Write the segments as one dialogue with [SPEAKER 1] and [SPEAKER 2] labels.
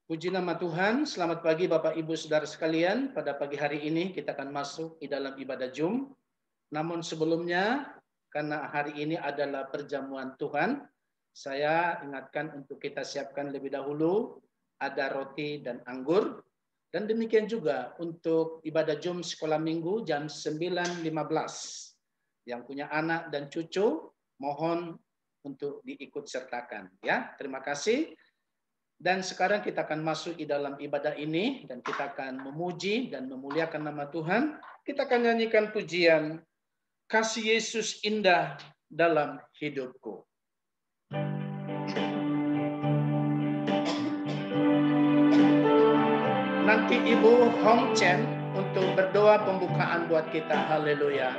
[SPEAKER 1] Puji nama Tuhan, selamat pagi Bapak Ibu Saudara sekalian. Pada pagi hari ini kita akan masuk di dalam ibadah Jum. Namun sebelumnya, karena hari ini adalah perjamuan Tuhan, saya ingatkan untuk kita siapkan lebih dahulu, ada roti dan anggur. Dan demikian juga untuk ibadah Jum sekolah minggu jam 9.15. Yang punya anak dan cucu, mohon untuk diikut sertakan. Ya, terima kasih. Dan sekarang kita akan masuk di dalam ibadah ini dan kita akan memuji dan memuliakan nama Tuhan. Kita akan nyanyikan pujian Kasih Yesus Indah dalam Hidupku. Nanti Ibu Hong Chen untuk berdoa pembukaan buat kita. Haleluya.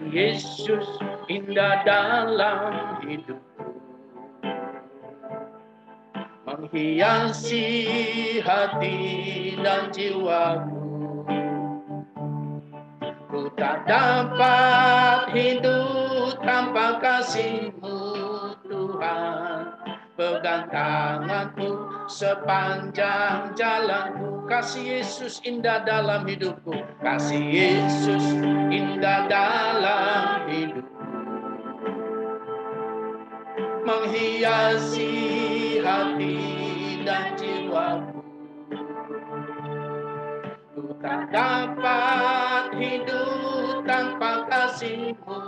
[SPEAKER 1] Yesus indah dalam hidupku, menghiasi hati dan jiwaku. Ku tak dapat hidup tanpa kasih-Mu Tuhan. Pegang tanganku sepanjang jalanku. Kasih Yesus indah dalam hidupku. Kasih Yesus indah dalam hidupku, menghiasi hati dan jiwaku. Ku tak dapat hidup tanpa kasih-Mu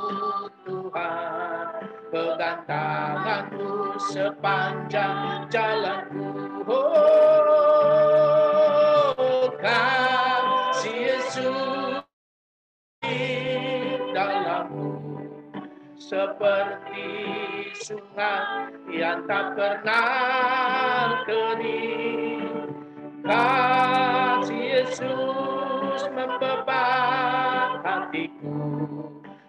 [SPEAKER 1] Tuhan. Pegang tanganku sepanjang jalanku. Oh, kasih Yesus dalamku, seperti sungai yang tak pernah kering. Kasih Yesus membebat hatiku.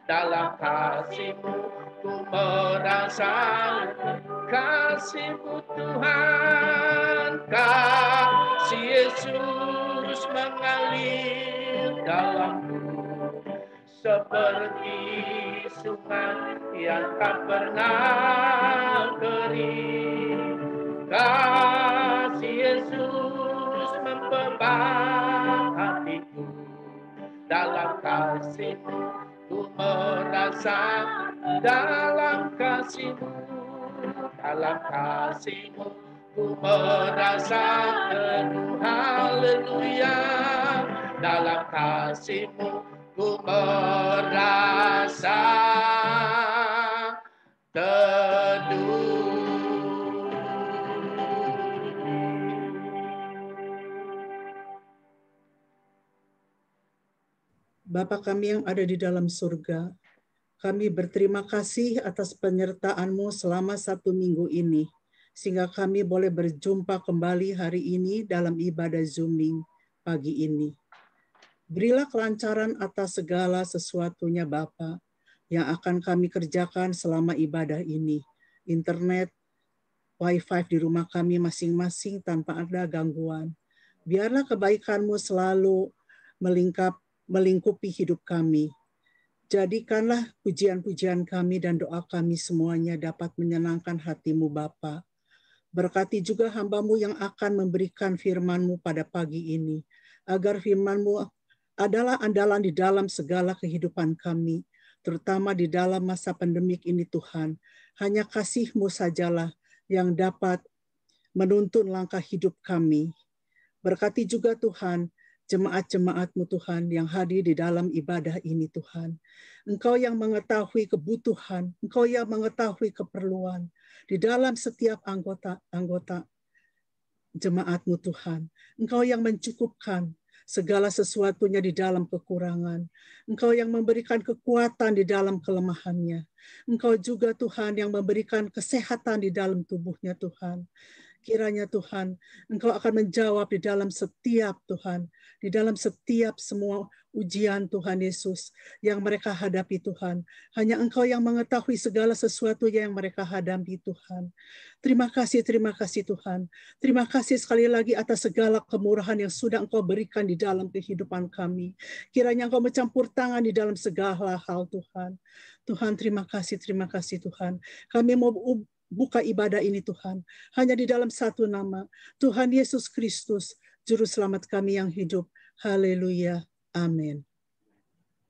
[SPEAKER 1] Dalam kasih-Mu ku merasa kasih-Mu Tuhan. Kasih Yesus mengalir dalamku, seperti sungai yang tak pernah kering. Kasih Yesus membebat hatiku. Dalam kasih-Mu ku merasa, dalam kasih-Mu, dalam kasih-Mu ku merasa teduh. Haleluya. Dalam kasih-Mu ku merasa teduh.
[SPEAKER 2] Bapa kami yang ada di dalam surga, kami berterima kasih atas penyertaan-Mu selama 1 minggu ini, sehingga kami boleh berjumpa kembali hari ini dalam ibadah Zooming pagi ini. Berilah kelancaran atas segala sesuatunya Bapa yang akan kami kerjakan selama ibadah ini. Internet, Wi-Fi di rumah kami masing-masing tanpa ada gangguan. Biarlah kebaikan-Mu selalu melingkupi hidup kami. Jadikanlah pujian-pujian kami dan doa kami semuanya dapat menyenangkan hati-Mu Bapa. Berkati juga hamba-Mu yang akan memberikan firman-Mu pada pagi ini, agar firman-Mu adalah andalan di dalam segala kehidupan kami, terutama di dalam masa pandemik ini Tuhan. Hanya kasih-Mu sajalah yang dapat menuntun langkah hidup kami. Berkati juga Tuhan, jemaat-jemaat-Mu Tuhan yang hadir di dalam ibadah ini Tuhan. Engkau yang mengetahui kebutuhan, Engkau yang mengetahui keperluan di dalam setiap anggota jemaat-Mu Tuhan. Engkau yang mencukupkan segala sesuatunya di dalam kekurangan. Engkau yang memberikan kekuatan di dalam kelemahannya. Engkau juga Tuhan yang memberikan kesehatan di dalam tubuhnya Tuhan. Kiranya Tuhan, Engkau akan menjawab di dalam setiap Tuhan, di dalam setiap semua ujian Tuhan Yesus yang mereka hadapi Tuhan. Hanya Engkau yang mengetahui segala sesuatu yang mereka hadapi Tuhan. Terima kasih Tuhan. Terima kasih sekali lagi atas segala kemurahan yang sudah Engkau berikan di dalam kehidupan kami. Kiranya Engkau mencampur tangan di dalam segala hal Tuhan. Tuhan, terima kasih Tuhan. Kami mau buka ibadah ini Tuhan. Hanya di dalam satu nama, Tuhan Yesus Kristus, Juru Selamat kami yang hidup. Haleluya. Amin.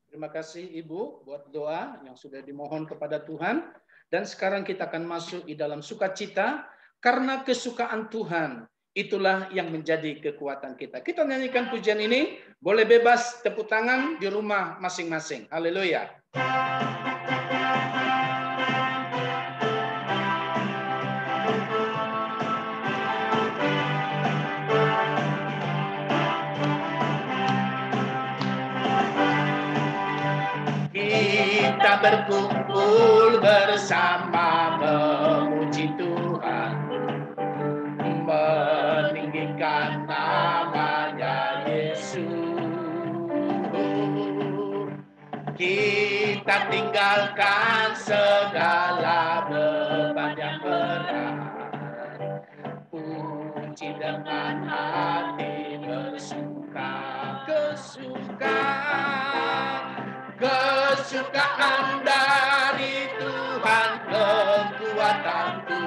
[SPEAKER 1] Terima kasih Ibu buat doa yang sudah dimohon kepada Tuhan. Dan sekarang kita akan masuk di dalam sukacita. Karena kesukaan Tuhan, itulah yang menjadi kekuatan kita. Kita nyanyikan pujian ini. Boleh bebas tepuk tangan di rumah masing-masing. Haleluya. Kita berkumpul bersama memuji Tuhan, meninggikan namanya Yesus. Kita tinggalkan segala beban yang berat, puji dengan hati bersuka, kesukaan dari Tuhan, kekuatanku,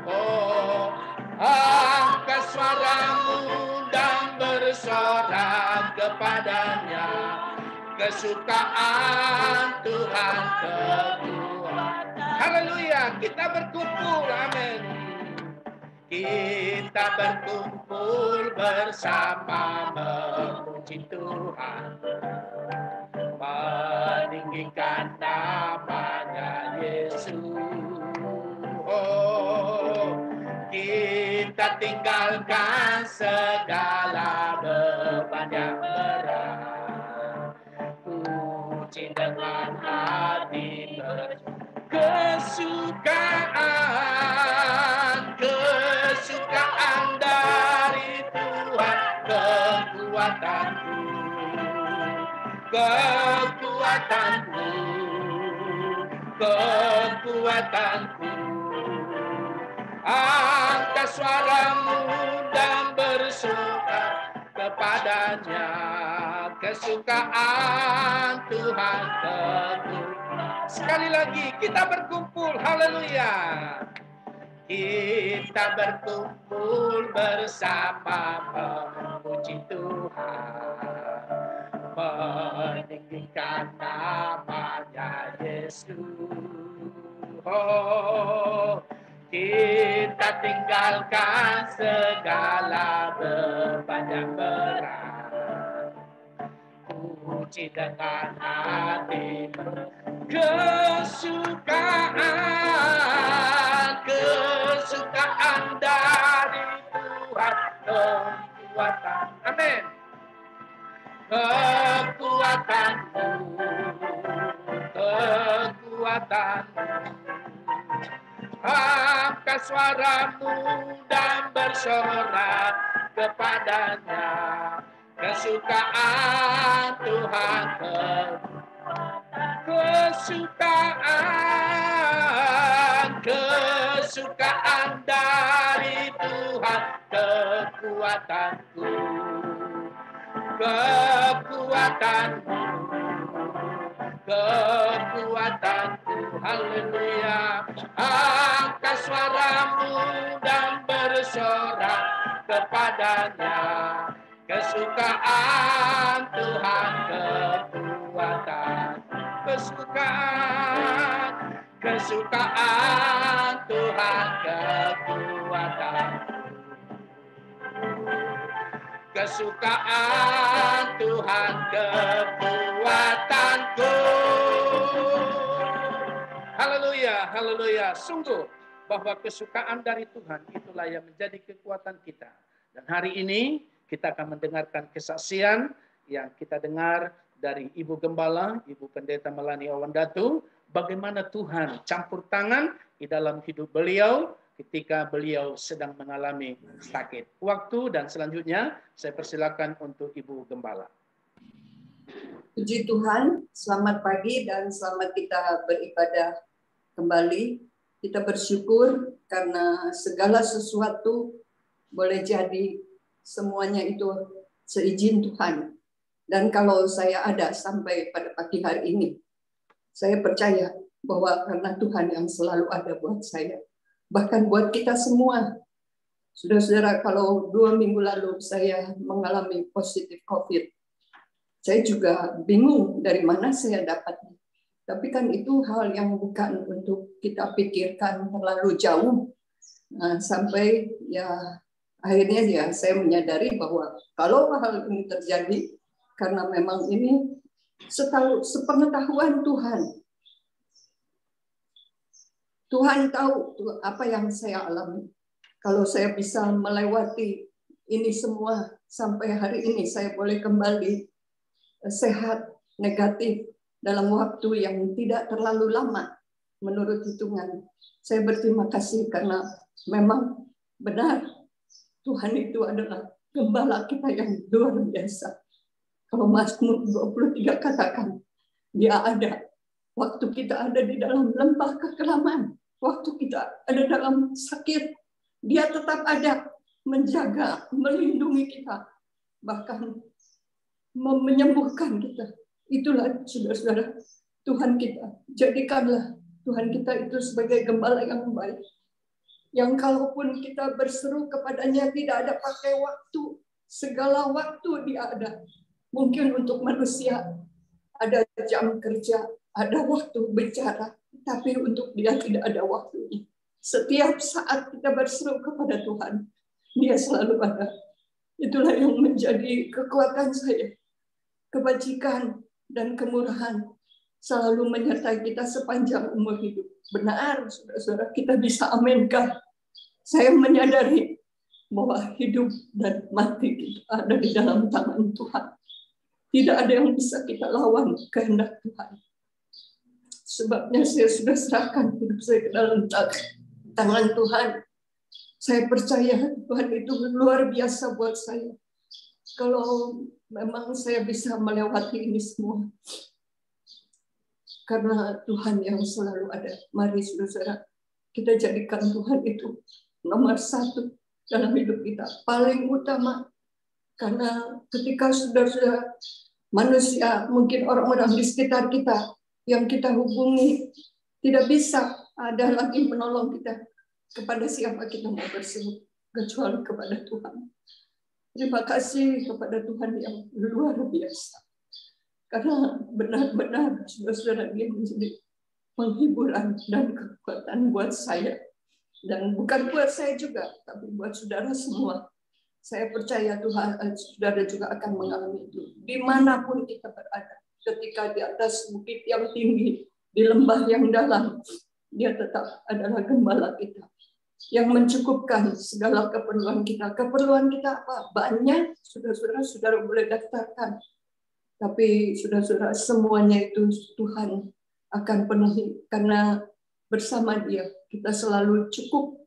[SPEAKER 1] oh, angkat suaramu dan bersorak kepadanya, kesukaan Tuhan, kekuatan. Haleluya, kita berkumpul, amin. Kita berkumpul bersama memuji Tuhan, meninggikan namanya Yesus. Oh, kita tinggalkan segala beban yang berat, puji dengan hati kesukaan dari Tuhan, kekuatanku, angkat suaramu dan bersuka kepadanya, kesukaan Tuhan, sekali lagi kita berkumpul, haleluya. Kita berkumpul bersama memuji Tuhan, meninggikan namanya Yesus. Oh, kita tinggalkan segala beban yang berat, puji dengan hati kesukaan dari Tuhan, kekuatan, amin, kekuatanmu, angkat suaramu dan bersorak kepadanya, kesukaan Tuhan, kesukaan dari Tuhan, kekuatanku, haleluya. Angkat suaramu dan bersorak kepadanya, kesukaan Tuhan, kesukaan Tuhan, kesukaan Tuhan, kekuatanku. Haleluya, haleluya. Sungguh bahwa kesukaan dari Tuhan itulah yang menjadi kekuatan kita. Dan hari ini kita akan mendengarkan kesaksian yang kita dengar dari Ibu Gembala, Ibu Pendeta Melani Awandatu, bagaimana Tuhan campur tangan di dalam hidup beliau ketika beliau sedang mengalami sakit. Waktu dan selanjutnya saya persilakan untuk Ibu Gembala.
[SPEAKER 3] Puji Tuhan, selamat pagi dan selamat kita beribadah kembali. Kita bersyukur karena segala sesuatu boleh jadi semuanya itu seizin Tuhan. Dan kalau saya ada sampai pada pagi hari ini, saya percaya bahwa karena Tuhan yang selalu ada buat saya. Bahkan buat kita semua. Saudara-saudara, kalau 2 minggu lalu saya mengalami positif COVID, saya juga bingung dari mana saya dapatnya. Tapi kan itu hal yang bukan untuk kita pikirkan terlalu jauh. Nah, sampai ya akhirnya ya saya menyadari bahwa kalau hal ini terjadi karena memang ini sepengetahuan Tuhan. Tuhan tahu apa yang saya alami. Kalau saya bisa melewati ini semua sampai hari ini saya boleh kembali sehat, negatif dalam waktu yang tidak terlalu lama menurut hitungan. Saya berterima kasih karena memang benar Tuhan itu adalah gembala kita yang luar biasa. Kalau Mazmur 23 katakan, dia ada waktu kita ada di dalam lembah kekelaman, waktu kita ada dalam sakit, dia tetap ada menjaga, melindungi kita, bahkan menyembuhkan kita. Itulah saudara-saudara Tuhan kita. Jadikanlah Tuhan kita itu sebagai gembala yang baik. Yang kalaupun kita berseru kepadanya tidak ada pakai waktu. Segala waktu dia ada. Mungkin untuk manusia ada jam kerja, ada waktu bicara. Tapi untuk dia tidak ada waktunya. Setiap saat kita berseru kepada Tuhan, dia selalu ada. Itulah yang menjadi kekuatan saya. Kebajikan dan kemurahan selalu menyertai kita sepanjang umur hidup. Benar, saudara-saudara, kita bisa aminkan. Saya menyadari bahwa hidup dan mati kita ada di dalam tangan Tuhan. Tidak ada yang bisa kita lawan kehendak Tuhan. Sebabnya saya sudah serahkan hidup saya ke dalam tangan Tuhan. Saya percaya Tuhan itu luar biasa buat saya. Kalau memang saya bisa melewati ini semua. Karena Tuhan yang selalu ada. Mari saudara, kita jadikan Tuhan itu nomor 1 dalam hidup kita. Paling utama. Karena ketika saudara manusia, mungkin orang-orang di sekitar kita, yang kita hubungi, tidak bisa ada lagi menolong kita. Kepada siapa kita mau berseru, kecuali kepada Tuhan. Terima kasih kepada Tuhan yang luar biasa. Karena benar-benar saudara-saudara dia menjadi penghiburan dan kekuatan buat saya. Dan bukan buat saya juga, tapi buat saudara semua. Saya percaya Tuhan, saudara juga akan mengalami itu. Dimanapun kita berada. Ketika di atas bukit yang tinggi, di lembah yang dalam, dia tetap adalah gembala kita. Yang mencukupkan segala keperluan kita. Keperluan kita apa? Banyak, saudara-saudara boleh daftarkan. Tapi saudara-saudara semuanya itu Tuhan akan penuhi. Karena bersama dia kita selalu cukup.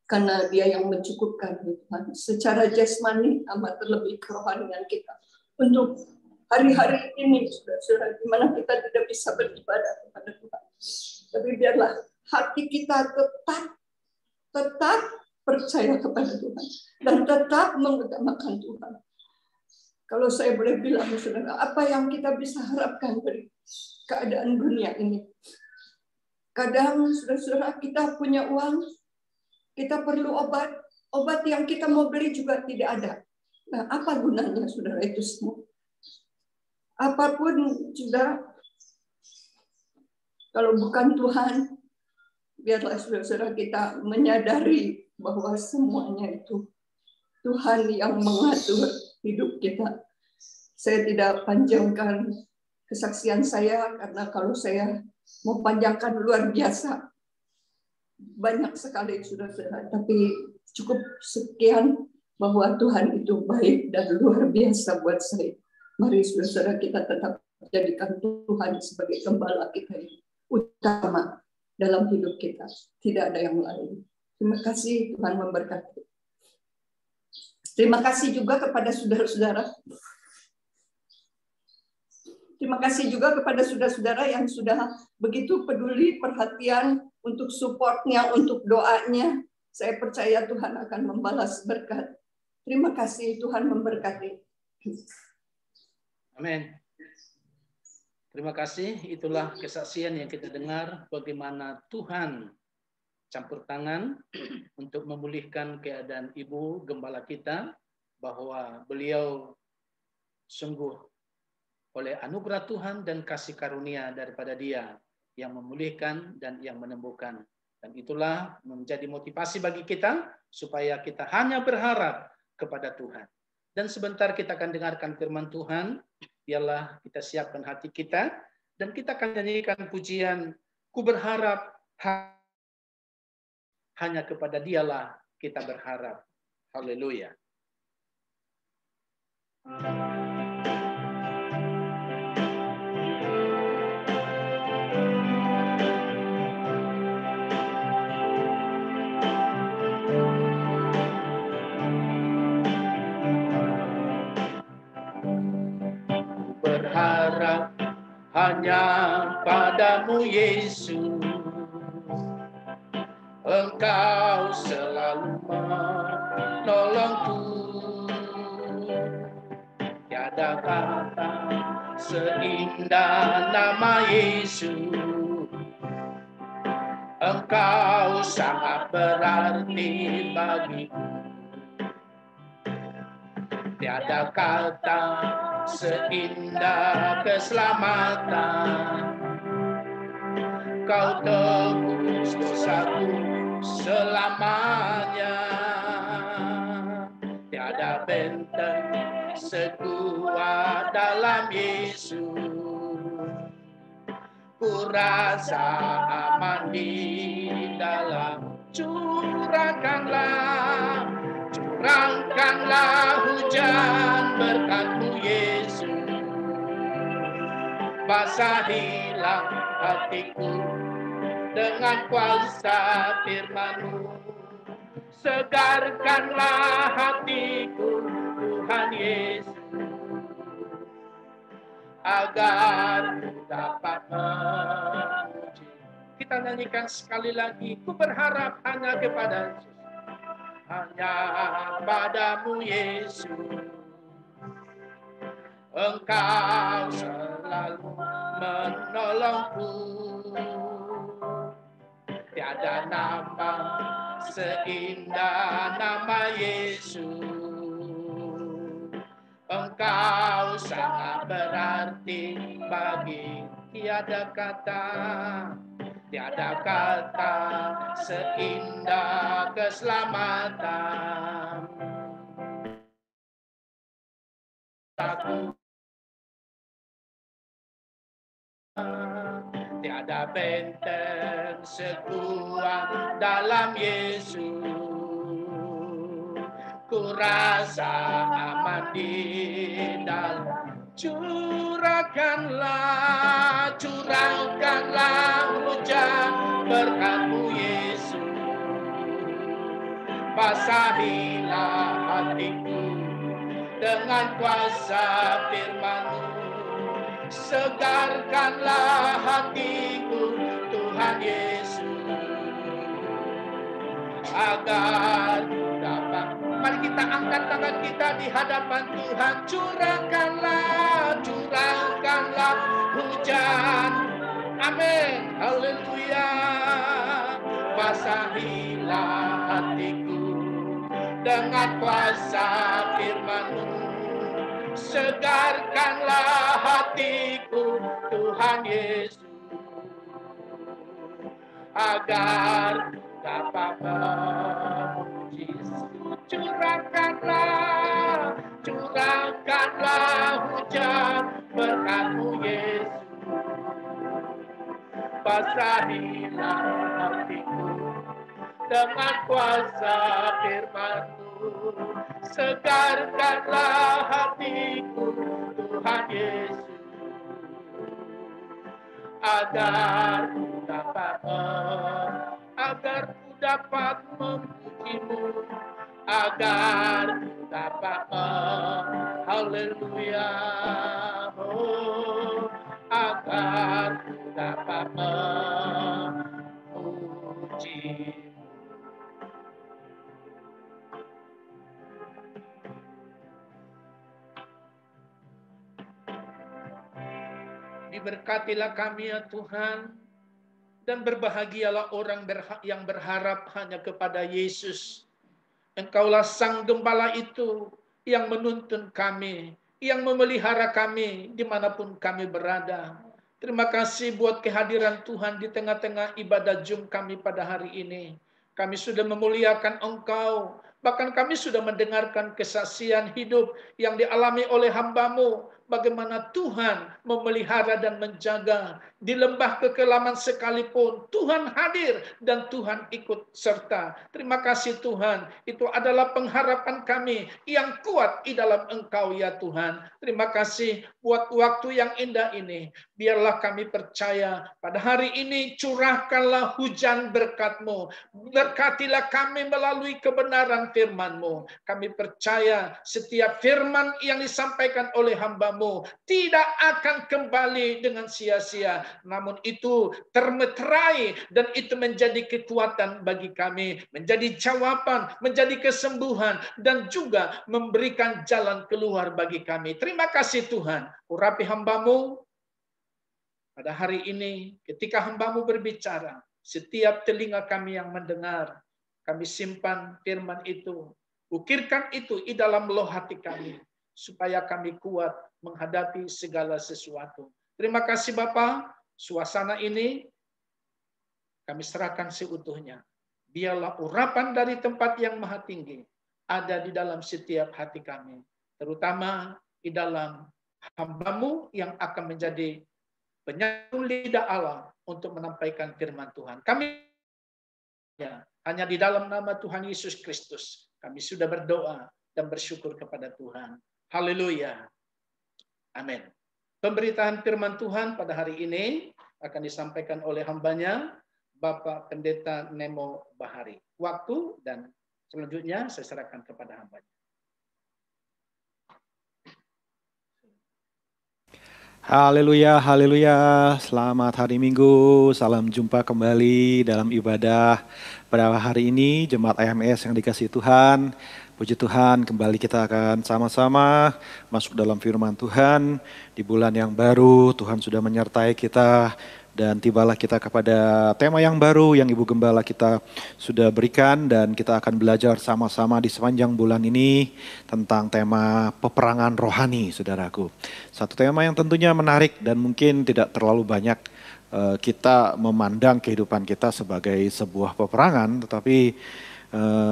[SPEAKER 3] Karena dia yang mencukupkan Tuhan. Secara jasmani amat terlebih kerohanian kita. Untuk hari-hari ini, saudara-saudara, di mana kita tidak bisa beribadah kepada Tuhan. Tapi biarlah hati kita tetap percaya kepada Tuhan dan tetap mengutamakan Tuhan. Kalau saya boleh bilang, saudara, apa yang kita bisa harapkan dari keadaan dunia ini? Kadang, saudara-saudara, kita punya uang, kita perlu obat yang kita mau beli juga tidak ada. Nah, apa gunanya, saudara, itu semua? Apapun, saudara, kalau bukan Tuhan, biarlah saudara-saudara kita menyadari bahwa semuanya itu Tuhan yang mengatur hidup kita. Saya tidak panjangkan kesaksian saya, karena kalau saya mau panjangkan luar biasa. Banyak sekali saudara-saudara, tapi cukup sekian bahwa Tuhan itu baik dan luar biasa buat saya. Mari saudara kita tetap jadikan Tuhan sebagai gembala kita yang utama dalam hidup kita. Tidak ada yang lain. Terima kasih, Tuhan memberkati. Terima kasih juga kepada saudara-saudara. Terima kasih juga kepada saudara-saudara yang sudah begitu peduli, perhatian untuk supportnya, untuk doanya. Saya percaya Tuhan akan membalas berkat. Terima kasih, Tuhan memberkati.
[SPEAKER 1] Amin. Terima kasih. Itulah kesaksian yang kita dengar bagaimana Tuhan campur tangan untuk memulihkan keadaan Ibu Gembala kita, bahwa beliau sungguh oleh anugerah Tuhan dan kasih karunia daripada Dia yang memulihkan dan yang menyembuhkan. Dan itulah menjadi motivasi bagi kita supaya kita hanya berharap kepada Tuhan. Dan sebentar kita akan dengarkan firman Tuhan. Biarlah kita siapkan hati kita dan kita akan nyanyikan pujian Ku Berharap Hanya Kepada Dialah Kita Berharap. Haleluya. Berharap hanya padamu Yesus, Engkau selalu menolongku. Tiada kata seindah nama Yesus, Engkau sangat berarti bagiku. Tiada kata seindah keselamatan, Kau tebus dosaku selamanya. Tiada benteng sekuat dalam Yesus, ku rasa aman di dalam. Curahkanlah hujan berkat-Mu Yesus, basahilah hatiku dengan kuasa firman-Mu, segarkanlah hatiku Tuhan Yesus, agar ku dapat memuji. Kita nyanyikan sekali lagi, ku berharap hanya kepada Yesus, hanya padamu Yesus, Engkau selalu menolongku. Tiada nama seindah nama Yesus, Engkau sangat berarti bagi. Tiada kata seindah keselamatan, tiada benteng sekuat dalam Yesus, ku rasa aman di dalam. Curahkanlah hujan berkat-Mu Yesus, basahilah hatiku dengan kuasa firman-Mu, segarkanlah hatiku Tuhan Yesus, agar dapat. Mari kita angkat tangan kita di hadapan Tuhan. Curahkanlah hujan. Amin. Haleluya. Basahilah hatiku dengan kuasa firman-Mu, segarkanlah hatiku Tuhan Yesus, agar dapat memuji. Curahkanlah hujan berkat-Mu Yesus, basahilah hatiku dengan kuasa firman-Mu, segarkanlah hatiku Tuhan Yesus, agar ku dapat memujimu, agar ku dapat haleluya, oh, agar ku dapat memujimu. Diberkatilah kami ya Tuhan, dan berbahagialah orang yang berharap hanya kepada Yesus. Engkaulah Sang Gembala itu yang menuntun kami, yang memelihara kami dimanapun kami berada. Terima kasih buat kehadiran Tuhan di tengah-tengah ibadah Jum kami pada hari ini. Kami sudah memuliakan Engkau, bahkan kami sudah mendengarkan kesaksian hidup yang dialami oleh hamba-Mu, bagaimana Tuhan memelihara dan menjaga. Di lembah kekelaman sekalipun, Tuhan hadir dan Tuhan ikut serta. Terima kasih Tuhan, itu adalah pengharapan kami yang kuat di dalam Engkau ya Tuhan. Terima kasih buat waktu yang indah ini. Biarlah kami percaya pada hari ini curahkanlah hujan berkat-Mu. Berkatilah kami melalui kebenaran firman-Mu. Kami percaya setiap firman yang disampaikan oleh hamba-Mu tidak akan kembali dengan sia-sia. Namun itu termeterai dan itu menjadi kekuatan bagi kami. Menjadi jawaban, menjadi kesembuhan dan juga memberikan jalan keluar bagi kami. Terima kasih Tuhan. Urapi hamba-Mu pada hari ini ketika hamba-Mu berbicara. Setiap telinga kami yang mendengar, kami simpan firman itu. Ukirkan itu di dalam loh hati kami, supaya kami kuat menghadapi segala sesuatu. Terima kasih Bapa, suasana ini kami serahkan seutuhnya. Biarlah urapan dari tempat yang maha tinggi ada di dalam setiap hati kami. Terutama di dalam hamba-Mu yang akan menjadi penyanyi lidah Allah untuk menyampaikan firman Tuhan. Kami hanya di dalam nama Tuhan Yesus Kristus kami sudah berdoa dan bersyukur kepada Tuhan. Haleluya. Amin. Pemberitaan firman Tuhan pada hari ini akan disampaikan oleh hambanya, Bapak Pendeta Nemo Bahari. Waktu dan selanjutnya saya serahkan kepada hambanya.
[SPEAKER 4] Haleluya, haleluya. Selamat hari Minggu. Salam jumpa kembali dalam ibadah pada hari ini. Jemaat AMS yang dikasihi Tuhan. Puji Tuhan, kembali kita akan sama-sama masuk dalam firman Tuhan. Di bulan yang baru, Tuhan sudah menyertai kita. Dan tibalah kita kepada tema yang baru yang Ibu Gembala kita sudah berikan. Dan kita akan belajar sama-sama di sepanjang bulan ini tentang tema peperangan rohani, saudaraku. Satu tema yang tentunya menarik dan mungkin tidak terlalu banyak kita memandang kehidupan kita sebagai sebuah peperangan. Tetapi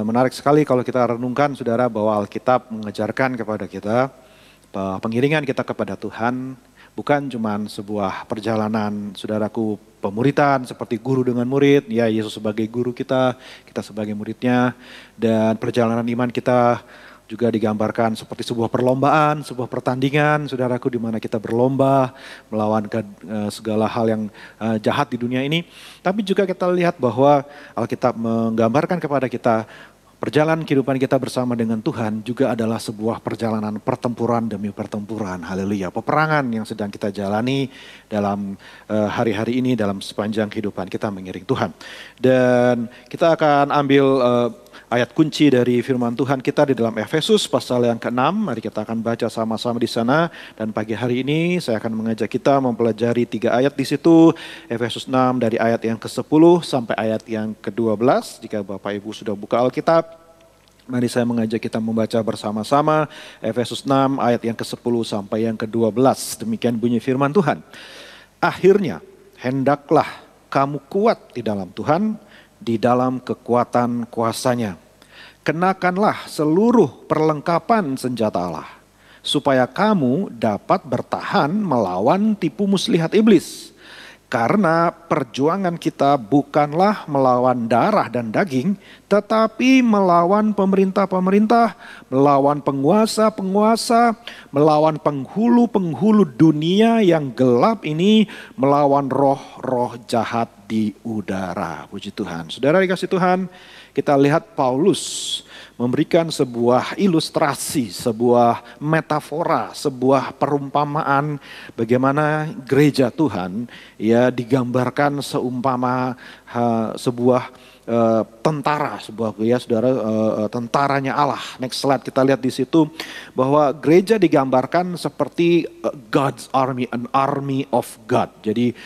[SPEAKER 4] menarik sekali kalau kita renungkan, saudara, bahwa Alkitab mengajarkan kepada kita bahwa pengiringan kita kepada Tuhan bukan cuma sebuah perjalanan, saudaraku, pemuritan seperti guru dengan murid. Ya, Yesus sebagai guru kita, kita sebagai muridnya. Dan perjalanan iman kita juga digambarkan seperti sebuah perlombaan, sebuah pertandingan, saudaraku, di mana kita berlomba melawan segala hal yang jahat di dunia ini. Tapi juga kita lihat bahwa Alkitab menggambarkan kepada kita perjalanan kehidupan kita bersama dengan Tuhan juga adalah sebuah perjalanan pertempuran demi pertempuran. Haleluya. Peperangan yang sedang kita jalani dalam hari-hari ini, dalam sepanjang kehidupan kita mengiring Tuhan. Dan kita akan ambil ayat kunci dari firman Tuhan kita di dalam Efesus pasal yang ke-6. Mari kita akan baca sama-sama di sana. Dan pagi hari ini saya akan mengajak kita mempelajari 3 ayat di situ. Efesus 6 dari ayat yang ke-10 sampai ayat yang ke-12. Jika Bapak Ibu sudah buka Alkitab, mari saya mengajak kita membaca bersama-sama Efesus 6 ayat yang ke-10 sampai yang ke-12. Demikian bunyi firman Tuhan. Akhirnya, hendaklah kamu kuat di dalam Tuhan, di dalam kekuatan kuasa-Nya. Kenakanlah seluruh perlengkapan senjata Allah, supaya kamu dapat bertahan melawan tipu muslihat iblis. Karena perjuangan kita bukanlah melawan darah dan daging, tetapi melawan pemerintah-pemerintah, melawan penguasa-penguasa, melawan penghulu-penghulu dunia yang gelap ini, melawan roh-roh jahat di udara. Puji Tuhan. Saudara dikasih Tuhan, kita lihat Paulus memberikan sebuah ilustrasi, sebuah metafora, sebuah perumpamaan bagaimana gereja Tuhan ya digambarkan seumpama sebuah tentara, sebuah ya saudara, tentaranya Allah. Next slide kita lihat di situ bahwa gereja digambarkan seperti God's army, an army of God. Jadi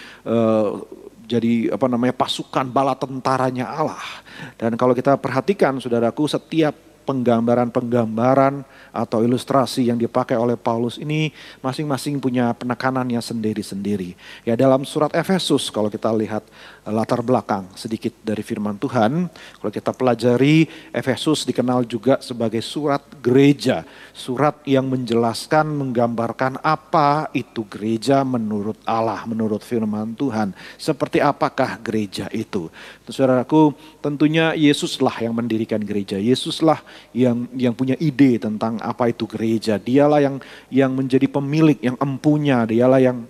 [SPEAKER 4] pasukan bala tentaranya Allah. Dan kalau kita perhatikan saudaraku, setiap penggambaran atau ilustrasi yang dipakai oleh Paulus ini masing-masing punya penekanannya sendiri-sendiri. Ya, dalam surat Efesus kalau kita lihat latar belakang sedikit dari firman Tuhan, kalau kita pelajari, Efesus dikenal juga sebagai surat gereja, surat yang menjelaskan, menggambarkan apa itu gereja menurut Allah, menurut firman Tuhan. Seperti apakah gereja itu? Saudaraku, tentunya Yesuslah yang mendirikan gereja. Yesuslah yang punya ide tentang apa itu gereja. Dialah yang menjadi pemilik, yang empunya. Dialah yang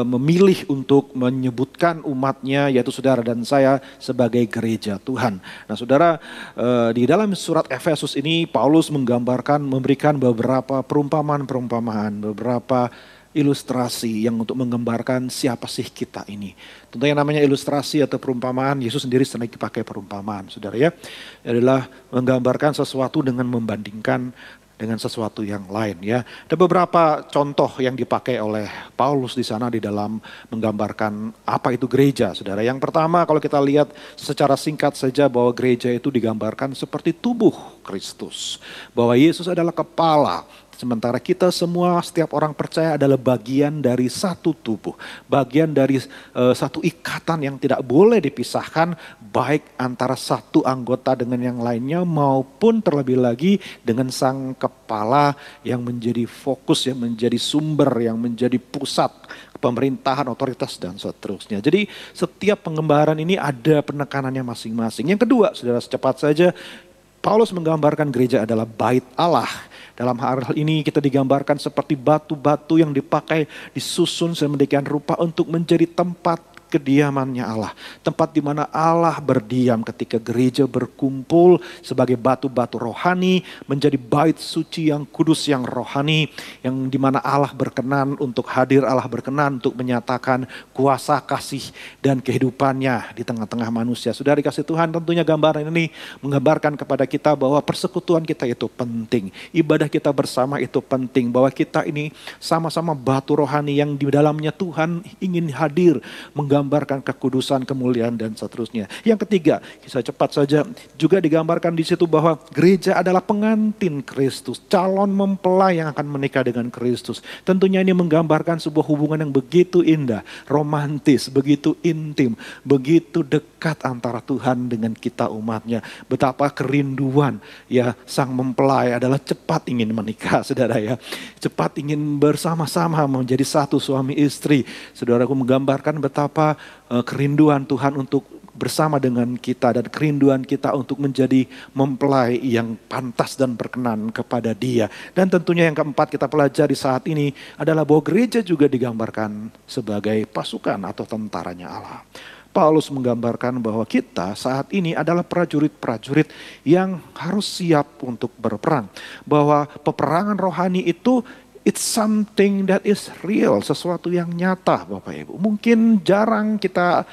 [SPEAKER 4] memilih untuk menyebutkan umatnya, yaitu saudara dan saya, sebagai gereja Tuhan. Nah saudara, di dalam surat Efesus ini Paulus memberikan beberapa perumpamaan, beberapa ilustrasi yang untuk menggambarkan siapa sih kita ini. Tentunya namanya ilustrasi atau perumpamaan, Yesus sendiri sering pakai perumpamaan, saudara ya. Adalah menggambarkan sesuatu dengan membandingkan dengan sesuatu yang lain ya. Ada beberapa contoh yang dipakai oleh Paulus di sana di dalam menggambarkan apa itu gereja, saudara. Yang pertama kalau kita lihat secara singkat saja bahwa gereja itu digambarkan seperti tubuh Kristus. Bahwa Yesus adalah kepala. Sementara kita semua, setiap orang percaya adalah bagian dari satu tubuh. Bagian dari satu ikatan yang tidak boleh dipisahkan, baik antara satu anggota dengan yang lainnya maupun terlebih lagi dengan sang kepala yang menjadi fokus, yang menjadi sumber, yang menjadi pusat pemerintahan, otoritas dan seterusnya. Jadi setiap pengembaraan ini ada penekanannya masing-masing. Yang kedua, saudara, secepat saja, Paulus menggambarkan gereja adalah bait Allah. Dalam hal ini kita digambarkan seperti batu-batu yang dipakai, disusun sedemikian rupa untuk menjadi tempat kediamannya Allah. Tempat di mana Allah berdiam ketika gereja berkumpul sebagai batu-batu rohani, menjadi bait suci yang kudus, yang rohani, yang di mana Allah berkenan untuk hadir, Allah berkenan untuk menyatakan kuasa, kasih dan kehidupannya di tengah-tengah manusia. Sudah dikasih Tuhan, tentunya gambaran ini menggambarkan kepada kita bahwa persekutuan kita itu penting, ibadah kita bersama itu penting, bahwa kita ini sama-sama batu rohani yang di dalamnya Tuhan ingin hadir, menggambarkan kekudusan, kemuliaan dan seterusnya. Yang ketiga, kisah cepat saja, juga digambarkan di situ bahwa gereja adalah pengantin Kristus, calon mempelai yang akan menikah dengan Kristus. Tentunya ini menggambarkan sebuah hubungan yang begitu indah, romantis, begitu intim, begitu dekat antara Tuhan dengan kita umatnya. Betapa kerinduan ya sang mempelai adalah cepat ingin menikah, saudara ya. Cepat ingin bersama-sama menjadi satu suami istri. Saudaraku, menggambarkan betapa kerinduan Tuhan untuk bersama dengan kita dan kerinduan kita untuk menjadi mempelai yang pantas dan berkenan kepada Dia. Dan tentunya yang keempat kita pelajari saat ini adalah bahwa gereja juga digambarkan sebagai pasukan atau tentaranya Allah. Paulus menggambarkan bahwa kita saat ini adalah prajurit-prajurit yang harus siap untuk berperang. Bahwa peperangan rohani itu it's something that is real, sesuatu yang nyata Bapak Ibu. Mungkin jarang kita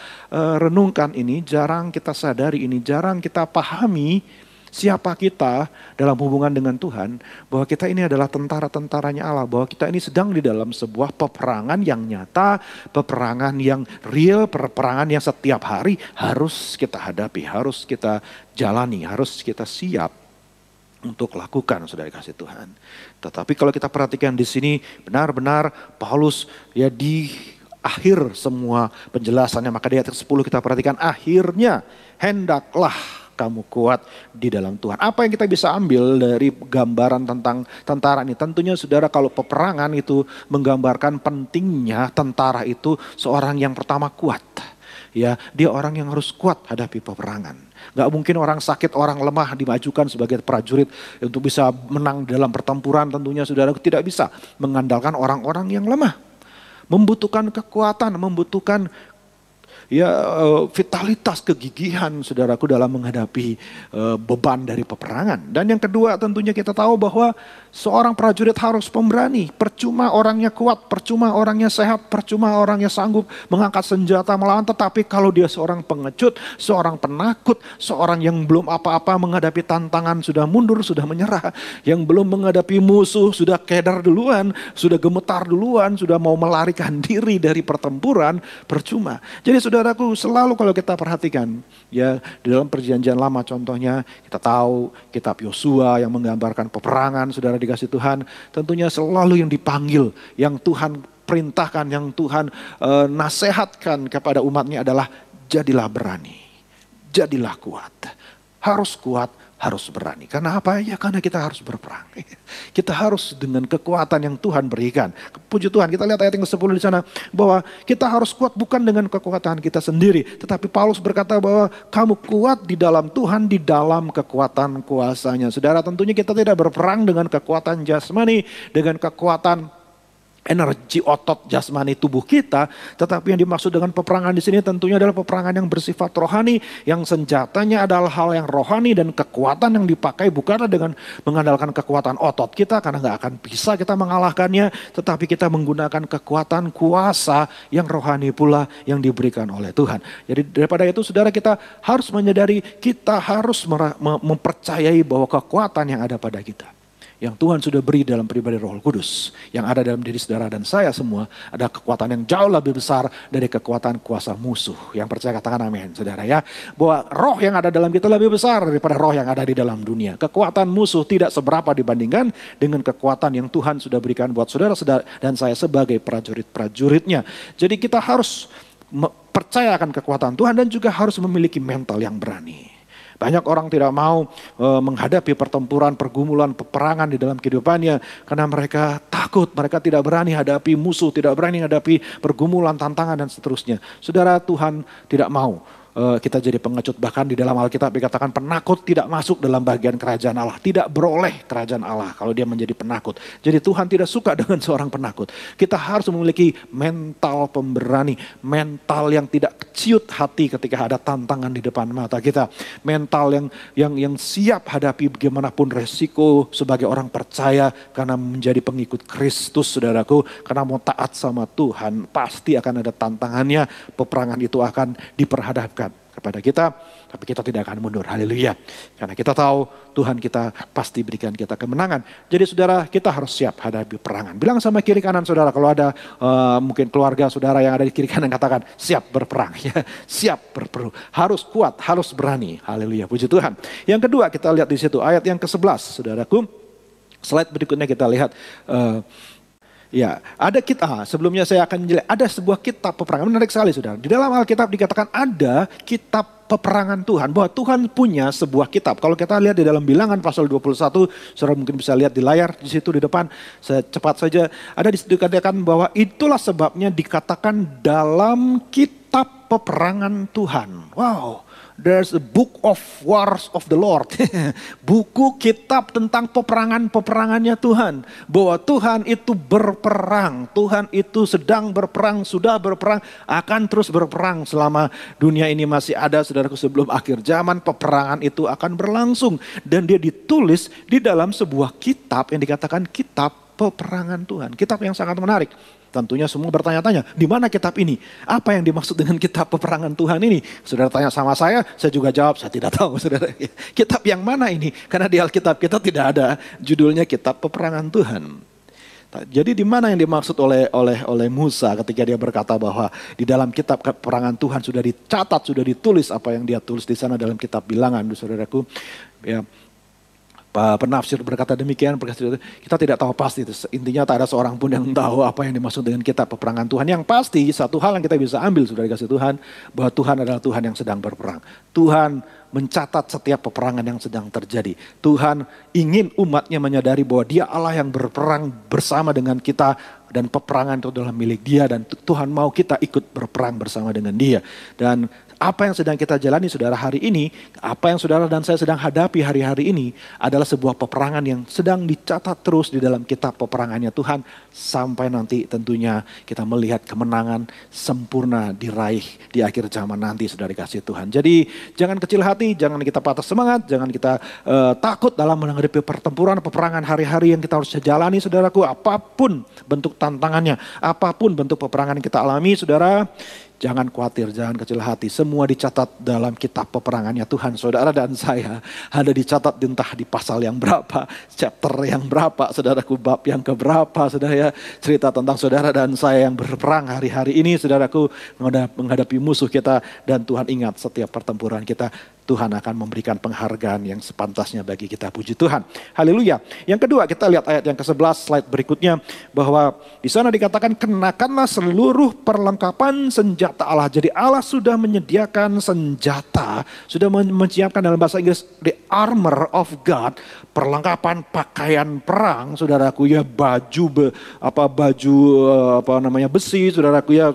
[SPEAKER 4] renungkan ini, jarang kita sadari ini, jarang kita pahami siapa kita dalam hubungan dengan Tuhan. Bahwa kita ini adalah tentara-tentaranya Allah, bahwa kita ini sedang di dalam sebuah peperangan yang nyata, peperangan yang real, peperangan yang setiap hari harus kita hadapi, harus kita jalani, harus kita siap untuk lakukan, sudah dikasih Tuhan. Tetapi kalau kita perhatikan di sini, benar-benar Paulus ya di akhir semua penjelasannya, maka di ayat 10 kita perhatikan, akhirnya hendaklah kamu kuat di dalam Tuhan. Apa yang kita bisa ambil dari gambaran tentang tentara ini? Tentunya saudara, kalau peperangan itu menggambarkan pentingnya tentara itu seorang yang pertama kuat. Ya, dia orang yang harus kuat hadapi peperangan. Gak mungkin orang sakit, orang lemah dimajukan sebagai prajurit untuk bisa menang dalam pertempuran. Tentunya saudara tidak bisa mengandalkan orang-orang yang lemah. Membutuhkan kekuatan, membutuhkan vitalitas, kegigihan saudaraku dalam menghadapi beban dari peperangan. Dan yang kedua, tentunya kita tahu bahwa seorang prajurit harus pemberani. Percuma orangnya kuat, percuma orangnya sehat, percuma orangnya sanggup mengangkat senjata melawan. Tetapi kalau dia seorang pengecut, seorang penakut, seorang yang belum apa-apa menghadapi tantangan, sudah mundur, sudah menyerah. Yang belum menghadapi musuh, sudah keder duluan, sudah gemetar duluan, sudah mau melarikan diri dari pertempuran, percuma. Jadi saudaraku, selalu kalau kita perhatikan ya, di dalam perjanjian lama contohnya kita tahu kitab Yosua yang menggambarkan peperangan, saudara dikasih Tuhan, tentunya selalu yang dipanggil, yang Tuhan perintahkan, yang Tuhan nasihatkan kepada umatnya adalah jadilah berani, jadilah kuat. Harus kuat, harus berani. Karena apa? Ya karena kita harus berperang. Kita harus dengan kekuatan yang Tuhan berikan. Puji Tuhan, kita lihat ayat yang ke-10 di sana, bahwa kita harus kuat bukan dengan kekuatan kita sendiri. Tetapi Paulus berkata bahwa kamu kuat di dalam Tuhan, di dalam kekuatan kuasanya. Saudara, tentunya kita tidak berperang dengan kekuatan jasmani, dengan kekuatan energi otot jasmani tubuh kita, tetapi yang dimaksud dengan peperangan di sini tentunya adalah peperangan yang bersifat rohani, yang senjatanya adalah hal yang rohani, dan kekuatan yang dipakai bukanlah dengan mengandalkan kekuatan otot kita, karena nggak akan bisa kita mengalahkannya, tetapi kita menggunakan kekuatan kuasa yang rohani pula yang diberikan oleh Tuhan. Jadi daripada itu saudara, kita harus menyadari, kita harus mempercayai bahwa kekuatan yang ada pada kita, yang Tuhan sudah beri dalam pribadi Roh Kudus, yang ada dalam diri saudara dan saya semua, ada kekuatan yang jauh lebih besar dari kekuatan kuasa musuh. Yang percaya katakan amin, saudara ya. Bahwa roh yang ada dalam kita lebih besar daripada roh yang ada di dalam dunia. Kekuatan musuh tidak seberapa dibandingkan dengan kekuatan yang Tuhan sudah berikan buat saudara dan saya sebagai prajurit-prajuritnya. Jadi kita harus percaya akan kekuatan Tuhan dan juga harus memiliki mental yang berani. Banyak orang tidak mau menghadapi pertempuran, pergumulan, peperangan di dalam kehidupannya karena mereka takut, mereka tidak berani hadapi musuh, tidak berani hadapi pergumulan, tantangan dan seterusnya. Saudara, Tuhan tidak mau kita jadi pengecut. Bahkan di dalam Alkitab dikatakan penakut tidak masuk dalam bagian kerajaan Allah, tidak beroleh kerajaan Allah kalau dia menjadi penakut. Jadi Tuhan tidak suka dengan seorang penakut. Kita harus memiliki mental pemberani, mental yang tidak ciut hati ketika ada tantangan di depan mata kita, mental yang siap hadapi bagaimanapun resiko sebagai orang percaya karena menjadi pengikut Kristus, saudaraku. Karena mau taat sama Tuhan pasti akan ada tantangannya, peperangan itu akan diperhadapkan kepada kita, tapi kita tidak akan mundur. Haleluya. Karena kita tahu Tuhan kita pasti berikan kita kemenangan. Jadi saudara, kita harus siap hadapi perangan. Bilang sama kiri kanan saudara, kalau ada mungkin keluarga saudara yang ada di kiri kanan, katakan siap berperang. Ya, siap berperang. Harus kuat, harus berani. Haleluya, puji Tuhan. Yang kedua kita lihat di situ ayat yang ke-11, saudaraku. Slide berikutnya kita lihat. Ya, ada kita, sebelumnya saya akan menjelaskan, ada sebuah kitab peperangan, menarik sekali saudara. Di dalam Alkitab dikatakan ada kitab peperangan Tuhan, bahwa Tuhan punya sebuah kitab. Kalau kita lihat di dalam Bilangan pasal 21, saudara mungkin bisa lihat di layar di situ di depan, saya cepat saja, ada di situ dikatakan bahwa itulah sebabnya dikatakan dalam kitab peperangan Tuhan. Wow. There's a book of wars of the Lord. Buku kitab tentang peperangan-peperangannya Tuhan. Bahwa Tuhan itu berperang. Tuhan itu sedang berperang, sudah berperang, akan terus berperang selama dunia ini masih ada. Saudaraku, sebelum akhir zaman peperangan itu akan berlangsung. Dan dia ditulis di dalam sebuah kitab yang dikatakan kitab peperangan Tuhan. Kitab yang sangat menarik. Tentunya semua bertanya-tanya, di mana kitab ini? Apa yang dimaksud dengan kitab peperangan Tuhan ini? Saudara tanya sama saya juga jawab, saya tidak tahu. Saudara, kitab yang mana ini? Karena di Alkitab kita tidak ada judulnya kitab peperangan Tuhan. Jadi di mana yang dimaksud oleh Musa ketika dia berkata bahwa di dalam kitab peperangan Tuhan sudah dicatat, sudah ditulis apa yang dia tulis di sana dalam kitab Bilangan, saudaraku. Ya. penafsir berkata demikian, kita tidak tahu pasti. Intinya tak ada seorang pun yang tahu apa yang dimaksud dengan kitab peperangan Tuhan. Yang pasti satu hal yang kita bisa ambil sudah dikasih Tuhan, bahwa Tuhan adalah Tuhan yang sedang berperang. Tuhan mencatat setiap peperangan yang sedang terjadi. Tuhan ingin umatnya menyadari bahwa Dia Allah yang berperang bersama dengan kita, dan peperangan itu adalah milik Dia, dan Tuhan mau kita ikut berperang bersama dengan Dia. Dan apa yang sedang kita jalani saudara hari ini, apa yang saudara dan saya sedang hadapi hari-hari ini adalah sebuah peperangan yang sedang dicatat terus di dalam kitab peperangannya Tuhan, sampai nanti tentunya kita melihat kemenangan sempurna diraih di akhir zaman nanti, saudara dikasih Tuhan. Jadi jangan kecil hati, jangan kita patah semangat, jangan kita takut dalam menghadapi pertempuran peperangan hari-hari yang kita harus jalani, saudaraku. Apapun bentuk tantangannya, apapun bentuk peperangan yang kita alami, saudara, jangan khawatir, jangan kecil hati. Semua dicatat dalam kitab peperangannya Tuhan. Saudara dan saya ada dicatat entah di pasal yang berapa, chapter yang berapa, saudaraku, bab yang keberapa, saudara ya. Cerita tentang saudara dan saya yang berperang hari-hari ini, saudaraku, menghadapi musuh kita. Dan Tuhan ingat setiap pertempuran kita, Tuhan akan memberikan penghargaan yang sepantasnya bagi kita. Puji Tuhan. Haleluya. Yang kedua, kita lihat ayat yang ke-11, slide berikutnya, bahwa di sana dikatakan, kenakanlah seluruh perlengkapan senjata Allah. Jadi Allah sudah menyediakan senjata, sudah menyiapkan, dalam bahasa Inggris, the armor of God, perlengkapan pakaian perang, saudaraku ya, baju besi, saudaraku ya,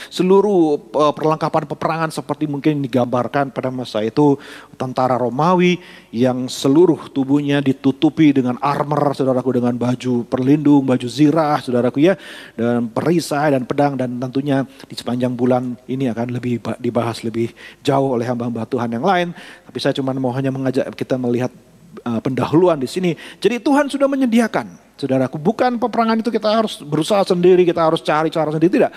[SPEAKER 4] seluruh perlengkapan peperangan seperti mungkin digambarkan pada masa itu tentara Romawi yang seluruh tubuhnya ditutupi dengan armor, saudaraku, dengan baju perlindung, baju zirah, saudaraku ya, dan perisai dan pedang. Dan tentunya di sepanjang bulan ini akan lebih dibahas lebih jauh oleh hamba-hamba Tuhan yang lain. Tapi saya cuma mau hanya mengajak kita melihat pendahuluan di sini. Jadi Tuhan sudah menyediakan, saudaraku, bukan peperangan itu kita harus berusaha sendiri, kita harus cari cara sendiri, tidak.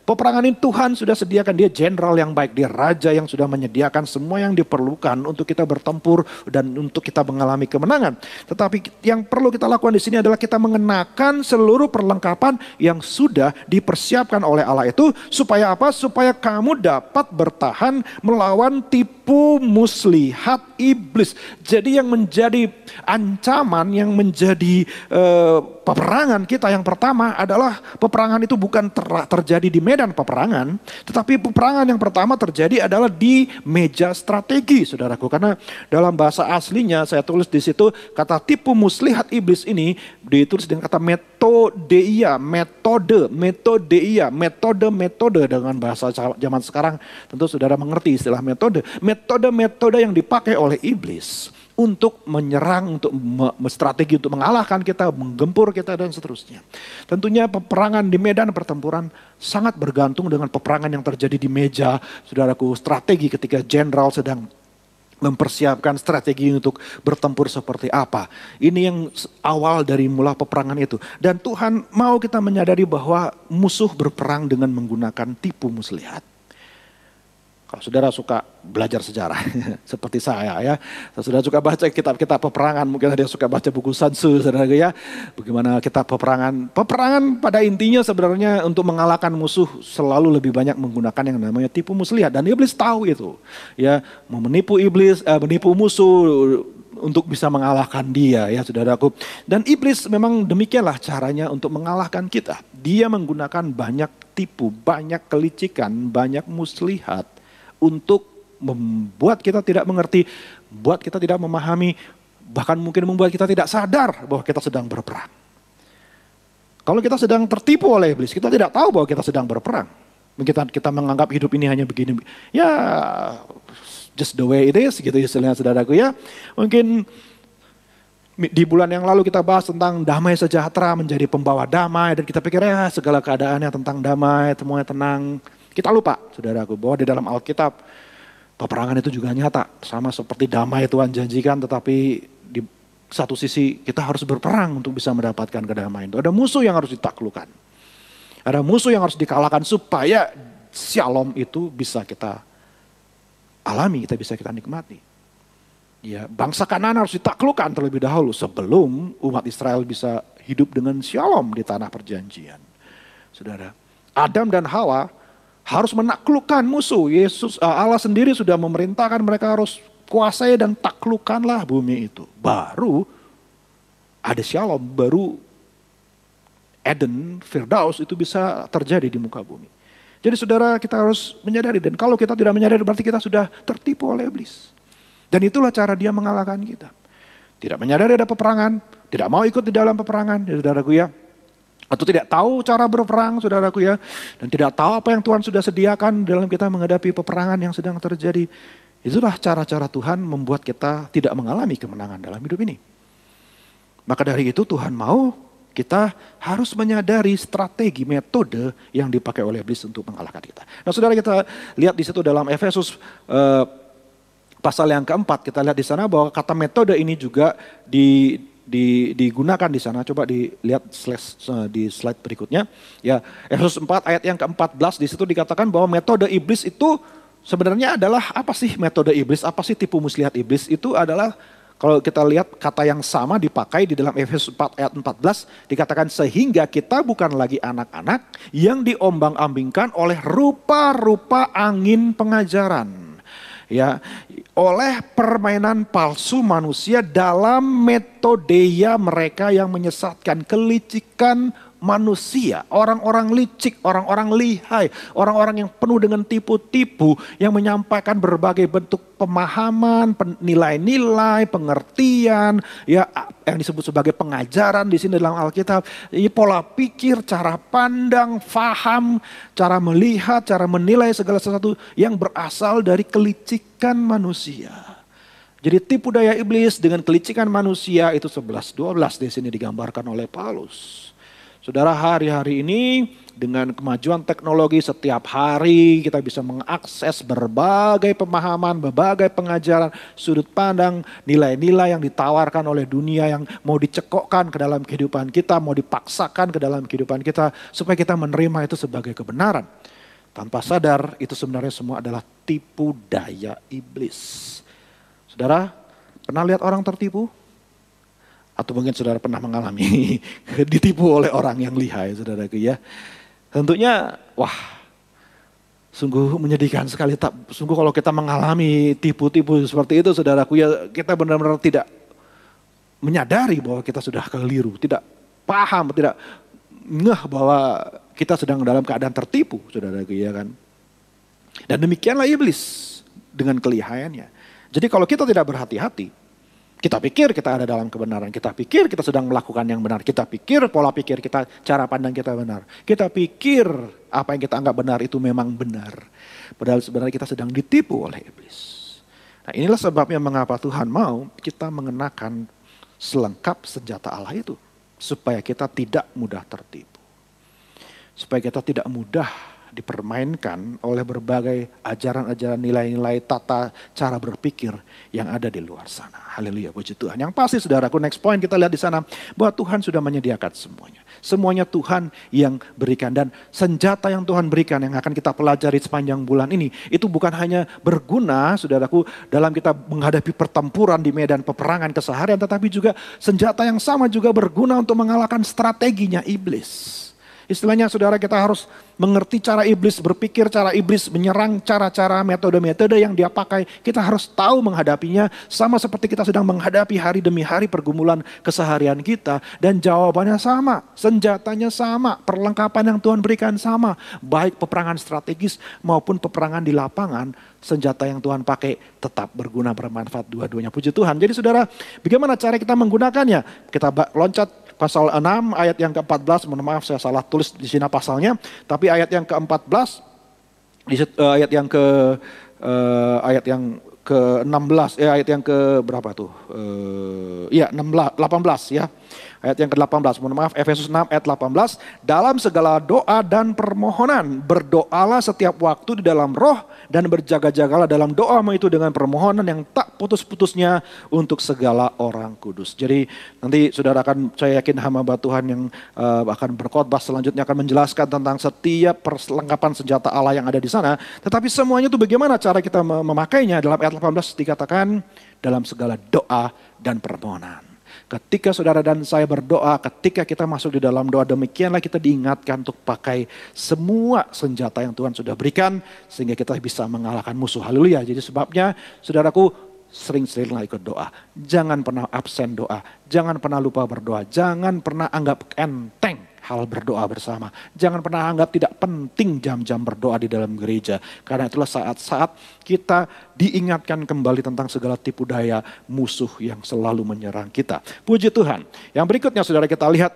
[SPEAKER 4] Peperangan ini Tuhan sudah sediakan, Dia jenderal yang baik, Dia raja yang sudah menyediakan semua yang diperlukan untuk kita bertempur dan untuk kita mengalami kemenangan. Tetapi yang perlu kita lakukan di sini adalah kita mengenakan seluruh perlengkapan yang sudah dipersiapkan oleh Allah itu, supaya apa? Supaya kamu dapat bertahan melawan tipu muslihat iblis. Jadi yang menjadi ancaman, yang menjadi peperangan kita yang pertama adalah, peperangan itu bukan terjadi di medan peperangan, tetapi peperangan yang pertama terjadi adalah di meja strategi, saudaraku. Karena dalam bahasa aslinya saya tulis di situ, kata tipu muslihat iblis ini ditulis dengan kata metodeia, metode dengan bahasa zaman sekarang. Tentu saudara mengerti istilah metode yang dipakai oleh iblis untuk menyerang, untuk strategi untuk mengalahkan kita, menggempur kita dan seterusnya. Tentunya peperangan di medan pertempuran sangat bergantung dengan peperangan yang terjadi di meja, saudaraku, strategi ketika jenderal sedang mempersiapkan strategi untuk bertempur seperti apa. Ini yang awal dari mula peperangan itu. Dan Tuhan mau kita menyadari bahwa musuh berperang dengan menggunakan tipu muslihat. Kalau saudara suka belajar sejarah, seperti saya ya, saudara suka baca kitab-kitab peperangan, mungkin ada yang suka baca buku Sun Tzu, saudara ya, bagaimana kitab peperangan. Peperangan pada intinya sebenarnya untuk mengalahkan musuh selalu lebih banyak menggunakan yang namanya tipu muslihat, dan iblis tahu itu, ya, mau menipu menipu musuh untuk bisa mengalahkan dia, ya saudaraku. Dan iblis memang demikianlah caranya untuk mengalahkan kita. Dia menggunakan banyak tipu, banyak kelicikan, banyak muslihat untuk membuat kita tidak mengerti, buat kita tidak memahami, bahkan mungkin membuat kita tidak sadar bahwa kita sedang berperang. Kalau kita sedang tertipu oleh iblis, kita tidak tahu bahwa kita sedang berperang. Kita menganggap hidup ini hanya begini, ya just the way it is, gitu istilahnya, saudaraku ya. Mungkin di bulan yang lalu kita bahas tentang damai sejahtera, menjadi pembawa damai, dan kita pikir ya segala keadaannya tentang damai, semuanya tenang. Kita lupa, saudaraku, bahwa di dalam Alkitab peperangan itu juga nyata. Sama seperti damai Tuhan janjikan, tetapi di satu sisi kita harus berperang untuk bisa mendapatkan kedamaian itu. Ada musuh yang harus ditaklukkan. Ada musuh yang harus dikalahkan supaya shalom itu bisa kita alami, kita bisa kita nikmati. Ya, bangsa Kanaan harus ditaklukkan terlebih dahulu sebelum umat Israel bisa hidup dengan shalom di tanah perjanjian. Saudara, Adam dan Hawa harus menaklukkan musuh. Allah sendiri sudah memerintahkan mereka harus kuasai dan taklukkanlah bumi itu. Baru ada shalom, baru Eden, Firdaus itu bisa terjadi di muka bumi. Jadi saudara, kita harus menyadari, dan kalau kita tidak menyadari berarti kita sudah tertipu oleh iblis. Dan itulah cara dia mengalahkan kita. Tidak menyadari ada peperangan, tidak mau ikut di dalam peperangan, ya saudaraku ya. Atau tidak tahu cara berperang, saudaraku ya. Dan tidak tahu apa yang Tuhan sudah sediakan dalam kita menghadapi peperangan yang sedang terjadi. Itulah cara-cara Tuhan membuat kita tidak mengalami kemenangan dalam hidup ini. Maka dari itu Tuhan mau kita harus menyadari strategi, metode yang dipakai oleh iblis untuk mengalahkan kita. Nah saudara, kita lihat di situ dalam Efesus pasal yang keempat, kita lihat di sana bahwa kata metode ini juga digunakan di sana. Coba dilihat di slide berikutnya. Ya, Efesus 4 ayat yang ke-14, di situ dikatakan bahwa metode iblis itu sebenarnya adalah apa sih metode iblis? Apa sih tipu muslihat iblis? Itu adalah, kalau kita lihat kata yang sama dipakai di dalam Efesus 4 ayat 14, dikatakan sehingga kita bukan lagi anak-anak yang diombang-ambingkan oleh rupa-rupa angin pengajaran. Ya, oleh permainan palsu manusia dalam metodenya mereka yang menyesatkan, kelicikan manusia, orang-orang licik, orang-orang lihai, orang-orang yang penuh dengan tipu-tipu, yang menyampaikan berbagai bentuk pemahaman, nilai-nilai, pengertian, ya yang disebut sebagai pengajaran di sini dalam Alkitab, pola pikir, cara pandang, faham, cara melihat, cara menilai segala sesuatu yang berasal dari kelicikan manusia. Jadi tipu daya iblis dengan kelicikan manusia itu 11-12 di sini digambarkan oleh Paulus. Saudara, hari-hari ini dengan kemajuan teknologi setiap hari kita bisa mengakses berbagai pemahaman, berbagai pengajaran, sudut pandang, nilai-nilai yang ditawarkan oleh dunia yang mau dicekokkan ke dalam kehidupan kita, mau dipaksakan ke dalam kehidupan kita supaya kita menerima itu sebagai kebenaran. Tanpa sadar itu sebenarnya semua adalah tipu daya iblis. Saudara, pernah lihat orang tertipu? Atau mungkin saudara pernah mengalami ditipu oleh orang yang lihai, saudaraku ya. Tentunya, wah, sungguh menyedihkan sekali. Sungguh kalau kita mengalami tipu-tipu seperti itu, saudaraku ya, kita benar-benar tidak menyadari bahwa kita sudah keliru, tidak paham, tidak ngeh bahwa kita sedang dalam keadaan tertipu, saudaraku ya kan. Dan demikianlah iblis dengan kelihayannya. Jadi kalau kita tidak berhati-hati, kita pikir kita ada dalam kebenaran, kita pikir kita sedang melakukan yang benar, kita pikir pola pikir kita, cara pandang kita benar. Kita pikir apa yang kita anggap benar itu memang benar. Padahal sebenarnya kita sedang ditipu oleh iblis. Nah inilah sebabnya mengapa Tuhan mau kita mengenakan selengkap senjata Allah itu. Supaya kita tidak mudah tertipu. Supaya kita tidak mudah dipermainkan oleh berbagai ajaran-ajaran, nilai-nilai, tata cara berpikir yang ada di luar sana. Haleluya, puji Tuhan. Yang pasti saudaraku, next point kita lihat di sana bahwa Tuhan sudah menyediakan semuanya. Semuanya Tuhan yang berikan, dan senjata yang Tuhan berikan yang akan kita pelajari sepanjang bulan ini itu bukan hanya berguna saudaraku dalam kita menghadapi pertempuran di medan peperangan keseharian, tetapi juga senjata yang sama juga berguna untuk mengalahkan strateginya iblis. Istilahnya saudara, kita harus mengerti cara iblis berpikir, cara iblis menyerang, cara-cara, metode-metode yang dia pakai. Kita harus tahu menghadapinya, sama seperti kita sedang menghadapi hari demi hari pergumulan keseharian kita. Dan jawabannya sama, senjatanya sama, perlengkapan yang Tuhan berikan sama. Baik peperangan strategis maupun peperangan di lapangan, senjata yang Tuhan pakai tetap berguna, bermanfaat dua-duanya. Puji Tuhan. Jadi saudara, bagaimana cara kita menggunakannya? Kita loncat pasal 6 ayat yang ke-14, mohon maaf saya salah tulis di sini pasalnya, tapi ayat yang ke-14, ayat yang ke-16, ayat yang ke berapa tuh? 18 ya. Ayat yang ke-18, mohon maaf, Efesus 6 ayat 18, dalam segala doa dan permohonan, berdoalah setiap waktu di dalam roh dan berjaga-jagalah dalam doamu itu dengan permohonan yang tak putus-putusnya untuk segala orang kudus. Jadi nanti saudara saya yakin hamba Tuhan yang akan berkhotbah selanjutnya akan menjelaskan tentang setiap perlengkapan senjata Allah yang ada di sana. Tetapi semuanya itu bagaimana cara kita memakainya. Dalam ayat 18 dikatakan dalam segala doa dan permohonan. Ketika saudara dan saya berdoa, ketika kita masuk di dalam doa, demikianlah kita diingatkan untuk pakai semua senjata yang Tuhan sudah berikan sehingga kita bisa mengalahkan musuh. Haleluya. Jadi sebabnya saudaraku, sering-seringlah ikut doa. Jangan pernah absen doa. Jangan pernah lupa berdoa. Jangan pernah anggap enteng hal berdoa bersama. Jangan pernah anggap tidak penting jam-jam berdoa di dalam gereja. Karena itulah saat-saat kita diingatkan kembali tentang segala tipu daya musuh yang selalu menyerang kita. Puji Tuhan. Yang berikutnya saudara kita lihat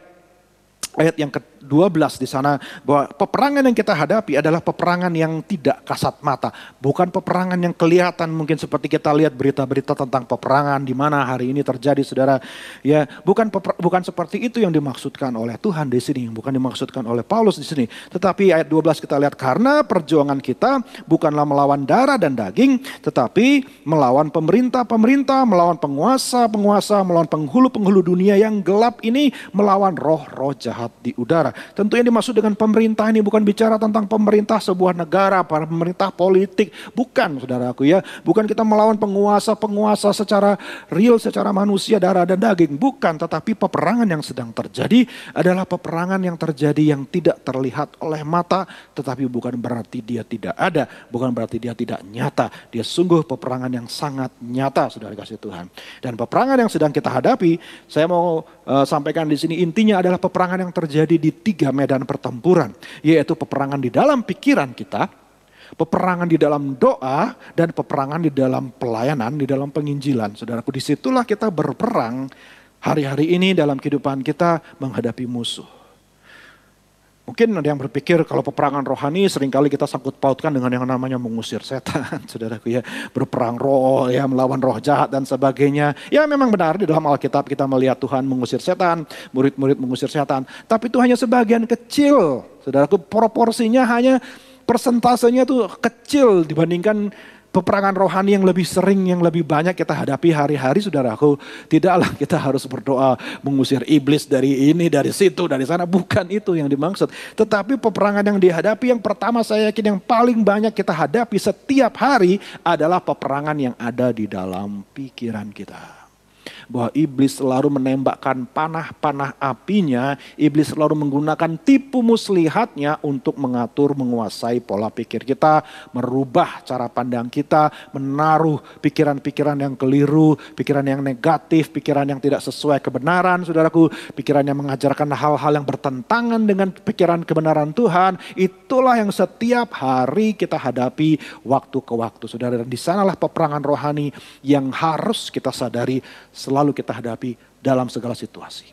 [SPEAKER 4] ayat yang ke-12 di sana, bahwa peperangan yang kita hadapi adalah peperangan yang tidak kasat mata. Bukan peperangan yang kelihatan, mungkin seperti kita lihat berita-berita tentang peperangan di mana hari ini terjadi, saudara. Ya, bukan seperti itu yang dimaksudkan oleh Tuhan di sini, bukan dimaksudkan oleh Paulus di sini. Tetapi ayat 12 kita lihat, karena perjuangan kita bukanlah melawan darah dan daging, tetapi melawan pemerintah-pemerintah, melawan penguasa-penguasa, melawan penghulu-penghulu dunia yang gelap ini, melawan roh-roh jahat di udara. Tentu yang dimaksud dengan pemerintah ini bukan bicara tentang pemerintah sebuah negara, para pemerintah politik. Bukan, saudaraku ya. Bukan kita melawan penguasa-penguasa secara real, secara manusia, darah dan daging. Bukan, tetapi peperangan yang sedang terjadi adalah peperangan yang terjadi yang tidak terlihat oleh mata, tetapi bukan berarti dia tidak ada. Bukan berarti dia tidak nyata. Dia sungguh peperangan yang sangat nyata, saudara kasih Tuhan. Dan peperangan yang sedang kita hadapi, saya mau sampaikan di sini, intinya adalah peperangan yang terjadi di 3 medan pertempuran, yaitu peperangan di dalam pikiran kita, peperangan di dalam doa, dan peperangan di dalam pelayanan, di dalam penginjilan. Saudaraku, disitulah kita berperang hari-hari ini dalam kehidupan kita menghadapi musuh. Mungkin ada yang berpikir kalau peperangan rohani seringkali kita sangkut pautkan dengan yang namanya mengusir setan, saudaraku ya. Berperang roh, ya, melawan roh jahat dan sebagainya. Ya memang benar di dalam Alkitab kita melihat Tuhan mengusir setan, murid-murid mengusir setan. Tapi itu hanya sebagian kecil, saudaraku. Proporsinya hanya, persentasenya tuh kecil dibandingkan peperangan rohani yang lebih sering, yang lebih banyak kita hadapi hari-hari, saudaraku. Tidaklah kita harus berdoa mengusir iblis dari ini, dari situ, dari sana. Bukan itu yang dimaksud. Tetapi peperangan yang dihadapi yang pertama, saya yakin yang paling banyak kita hadapi setiap hari adalah peperangan yang ada di dalam pikiran kita. Bahwa iblis selalu menembakkan panah-panah apinya, iblis selalu menggunakan tipu muslihatnya untuk mengatur, menguasai pola pikir kita, merubah cara pandang kita, menaruh pikiran-pikiran yang keliru, pikiran yang negatif, pikiran yang tidak sesuai kebenaran, saudaraku, pikiran yang mengajarkan hal-hal yang bertentangan dengan pikiran kebenaran Tuhan. Itulah yang setiap hari kita hadapi waktu ke waktu, saudara. Dan di sanalah peperangan rohani yang harus kita sadari selalu kita hadapi dalam segala situasi.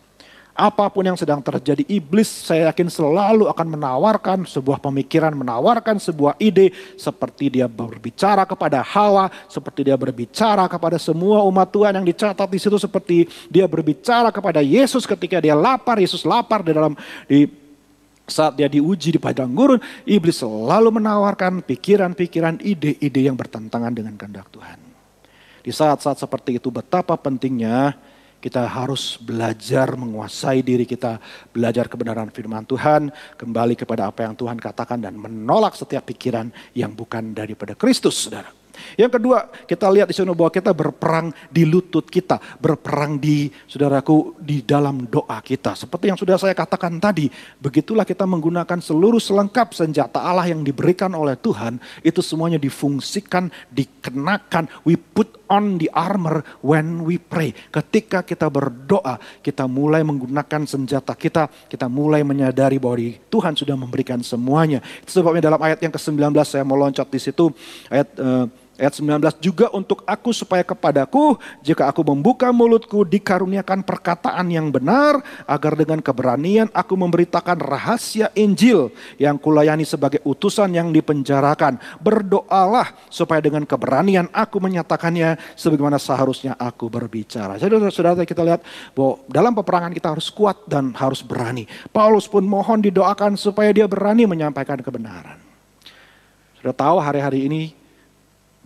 [SPEAKER 4] Apapun yang sedang terjadi, iblis saya yakin selalu akan menawarkan sebuah pemikiran, menawarkan sebuah ide, seperti dia berbicara kepada Hawa, seperti dia berbicara kepada semua umat Tuhan yang dicatat di situ, seperti dia berbicara kepada Yesus ketika dia lapar. Yesus lapar saat dia diuji di padang gurun. Iblis selalu menawarkan pikiran-pikiran, ide-ide yang bertentangan dengan kehendak Tuhan. Di saat-saat seperti itu betapa pentingnya kita harus belajar menguasai diri kita, belajar kebenaran firman Tuhan, kembali kepada apa yang Tuhan katakan dan menolak setiap pikiran yang bukan daripada Kristus, saudara. Yang kedua, kita lihat di sini bahwa kita berperang di lutut kita, berperang di, saudaraku, di dalam doa kita. Seperti yang sudah saya katakan tadi, begitulah kita menggunakan seluruh selengkap senjata Allah yang diberikan oleh Tuhan, itu semuanya difungsikan, dikenakan, we put on the armor when we pray. Ketika kita berdoa, kita mulai menggunakan senjata kita mulai menyadari bahwa Tuhan sudah memberikan semuanya. Itu sebabnya dalam ayat yang ke-19 saya mau loncat di situ, Ayat 19, juga untuk aku supaya kepadaku, jika aku membuka mulutku dikaruniakan perkataan yang benar, agar dengan keberanian aku memberitakan rahasia Injil yang kulayani sebagai utusan yang dipenjarakan. Berdoalah supaya dengan keberanian aku menyatakannya sebagaimana seharusnya aku berbicara. Jadi saudara kita lihat bahwa dalam peperangan kita harus kuat dan harus berani. Paulus pun mohon didoakan supaya dia berani menyampaikan kebenaran. Sudah tahu hari-hari ini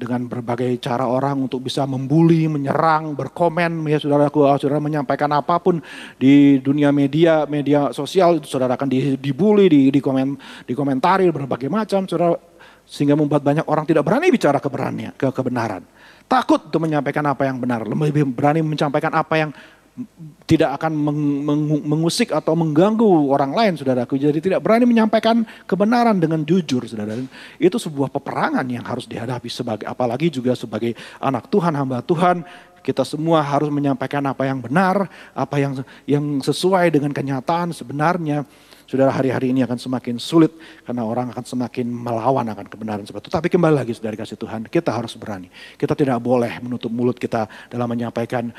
[SPEAKER 4] dengan berbagai cara orang untuk bisa membuli, menyerang, berkomen, ya saudara menyampaikan apapun di dunia media sosial, saudara akan dibully, dikomentari berbagai macam, saudara, sehingga membuat banyak orang tidak berani bicara kebenaran, takut untuk menyampaikan apa yang benar, lebih berani menyampaikan apa yang tidak akan mengusik atau mengganggu orang lain, saudaraku. Jadi tidak berani menyampaikan kebenaran dengan jujur, saudara. Itu sebuah peperangan yang harus dihadapi apalagi juga sebagai anak Tuhan, hamba Tuhan. Kita semua harus menyampaikan apa yang benar, apa yang sesuai dengan kenyataan sebenarnya. Saudara, hari-hari ini akan semakin sulit karena orang akan semakin melawan akan kebenaran seperti itu. Tapi kembali lagi, saudara kasih Tuhan, kita harus berani. Kita tidak boleh menutup mulut kita dalam menyampaikan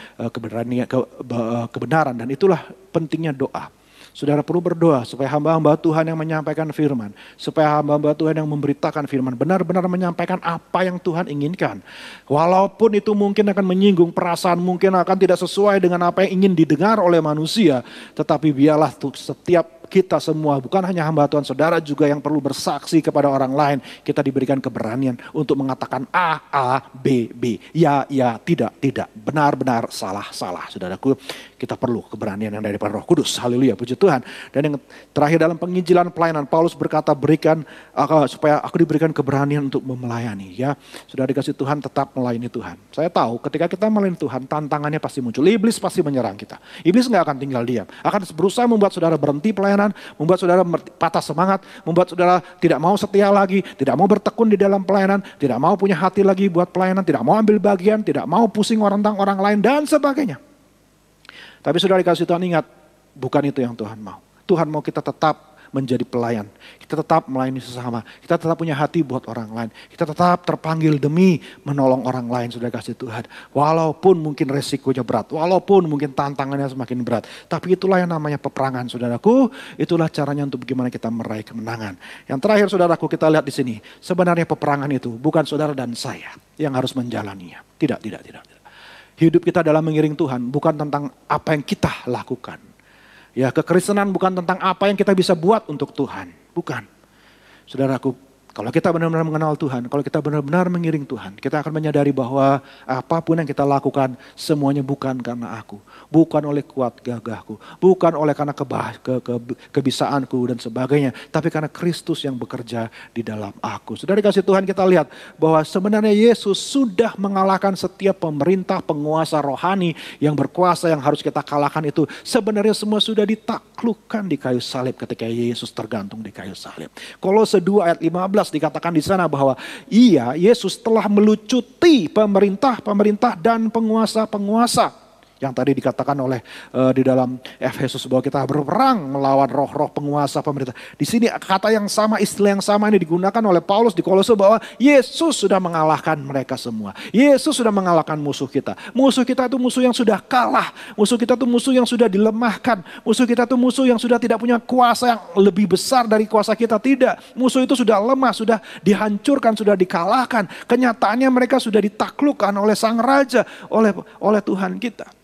[SPEAKER 4] kebenaran, dan itulah pentingnya doa. Saudara perlu berdoa supaya hamba-hamba Tuhan yang menyampaikan firman, supaya hamba-hamba Tuhan yang memberitakan firman benar-benar menyampaikan apa yang Tuhan inginkan. Walaupun itu mungkin akan menyinggung perasaan, mungkin akan tidak sesuai dengan apa yang ingin didengar oleh manusia, tetapi biarlah setiap kita semua, bukan hanya hamba Tuhan, saudara juga yang perlu bersaksi kepada orang lain. Kita diberikan keberanian untuk mengatakan A, B, B. Ya, tidak, benar, salah. Saudaraku, kita perlu keberanian yang daripada Roh Kudus. Haleluya, puji Tuhan. Dan yang terakhir dalam penginjilan pelayanan, Paulus berkata, supaya aku diberikan keberanian untuk melayani. Ya, saudara dikasih Tuhan, tetap melayani Tuhan. Saya tahu ketika kita melayani Tuhan, tantangannya pasti muncul. Iblis pasti menyerang kita. Iblis nggak akan tinggal diam. Akan berusaha membuat saudara berhenti pelayanan, membuat saudara patah semangat, membuat saudara tidak mau setia lagi, tidak mau bertekun di dalam pelayanan, tidak mau punya hati lagi buat pelayanan, tidak mau ambil bagian, tidak mau pusing tentang orang lain, dan sebagainya. Tapi saudara dikasih Tuhan, ingat, bukan itu yang Tuhan mau. Tuhan mau kita tetap menjadi pelayan. Kita tetap melayani sesama. Kita tetap punya hati buat orang lain. Kita tetap terpanggil demi menolong orang lain, saudara kasih Tuhan. Walaupun mungkin resikonya berat. Walaupun mungkin tantangannya semakin berat. Tapi itulah yang namanya peperangan, saudaraku. Itulah caranya untuk bagaimana kita meraih kemenangan. Yang terakhir, saudaraku, kita lihat di sini. Sebenarnya peperangan itu bukan saudara dan saya yang harus menjalaninya. Tidak. Hidup kita dalam mengiring Tuhan bukan tentang apa yang kita lakukan. Ya, kekristenan bukan tentang apa yang kita bisa buat untuk Tuhan. Bukan. Saudaraku, kalau kita benar-benar mengenal Tuhan, kalau kita benar-benar mengiring Tuhan, kita akan menyadari bahwa apapun yang kita lakukan, semuanya bukan karena aku. Bukan oleh kuat gagahku. Bukan oleh karena kebisaanku dan sebagainya. Tapi karena Kristus yang bekerja di dalam aku. Saudara dikasih Tuhan, kita lihat bahwa sebenarnya Yesus sudah mengalahkan setiap pemerintah, penguasa rohani yang berkuasa yang harus kita kalahkan itu. Sebenarnya semua sudah ditaklukkan di kayu salib ketika Yesus tergantung di kayu salib. Kolose 2 ayat 15 dikatakan di sana bahwa Yesus telah melucuti pemerintah dan penguasa-penguasa. Yang tadi dikatakan oleh di dalam Efesus bahwa kita berperang melawan roh-roh penguasa pemerintah. Di sini kata yang sama, istilah yang sama ini digunakan oleh Paulus di Kolose bahwa Yesus sudah mengalahkan mereka semua. Yesus sudah mengalahkan musuh kita. Musuh kita itu musuh yang sudah kalah. Musuh kita itu musuh yang sudah dilemahkan. Musuh kita itu musuh yang sudah tidak punya kuasa yang lebih besar dari kuasa kita. Tidak. Musuh itu sudah lemah, sudah dihancurkan, sudah dikalahkan. Kenyataannya mereka sudah ditaklukkan oleh Sang Raja, oleh Tuhan kita.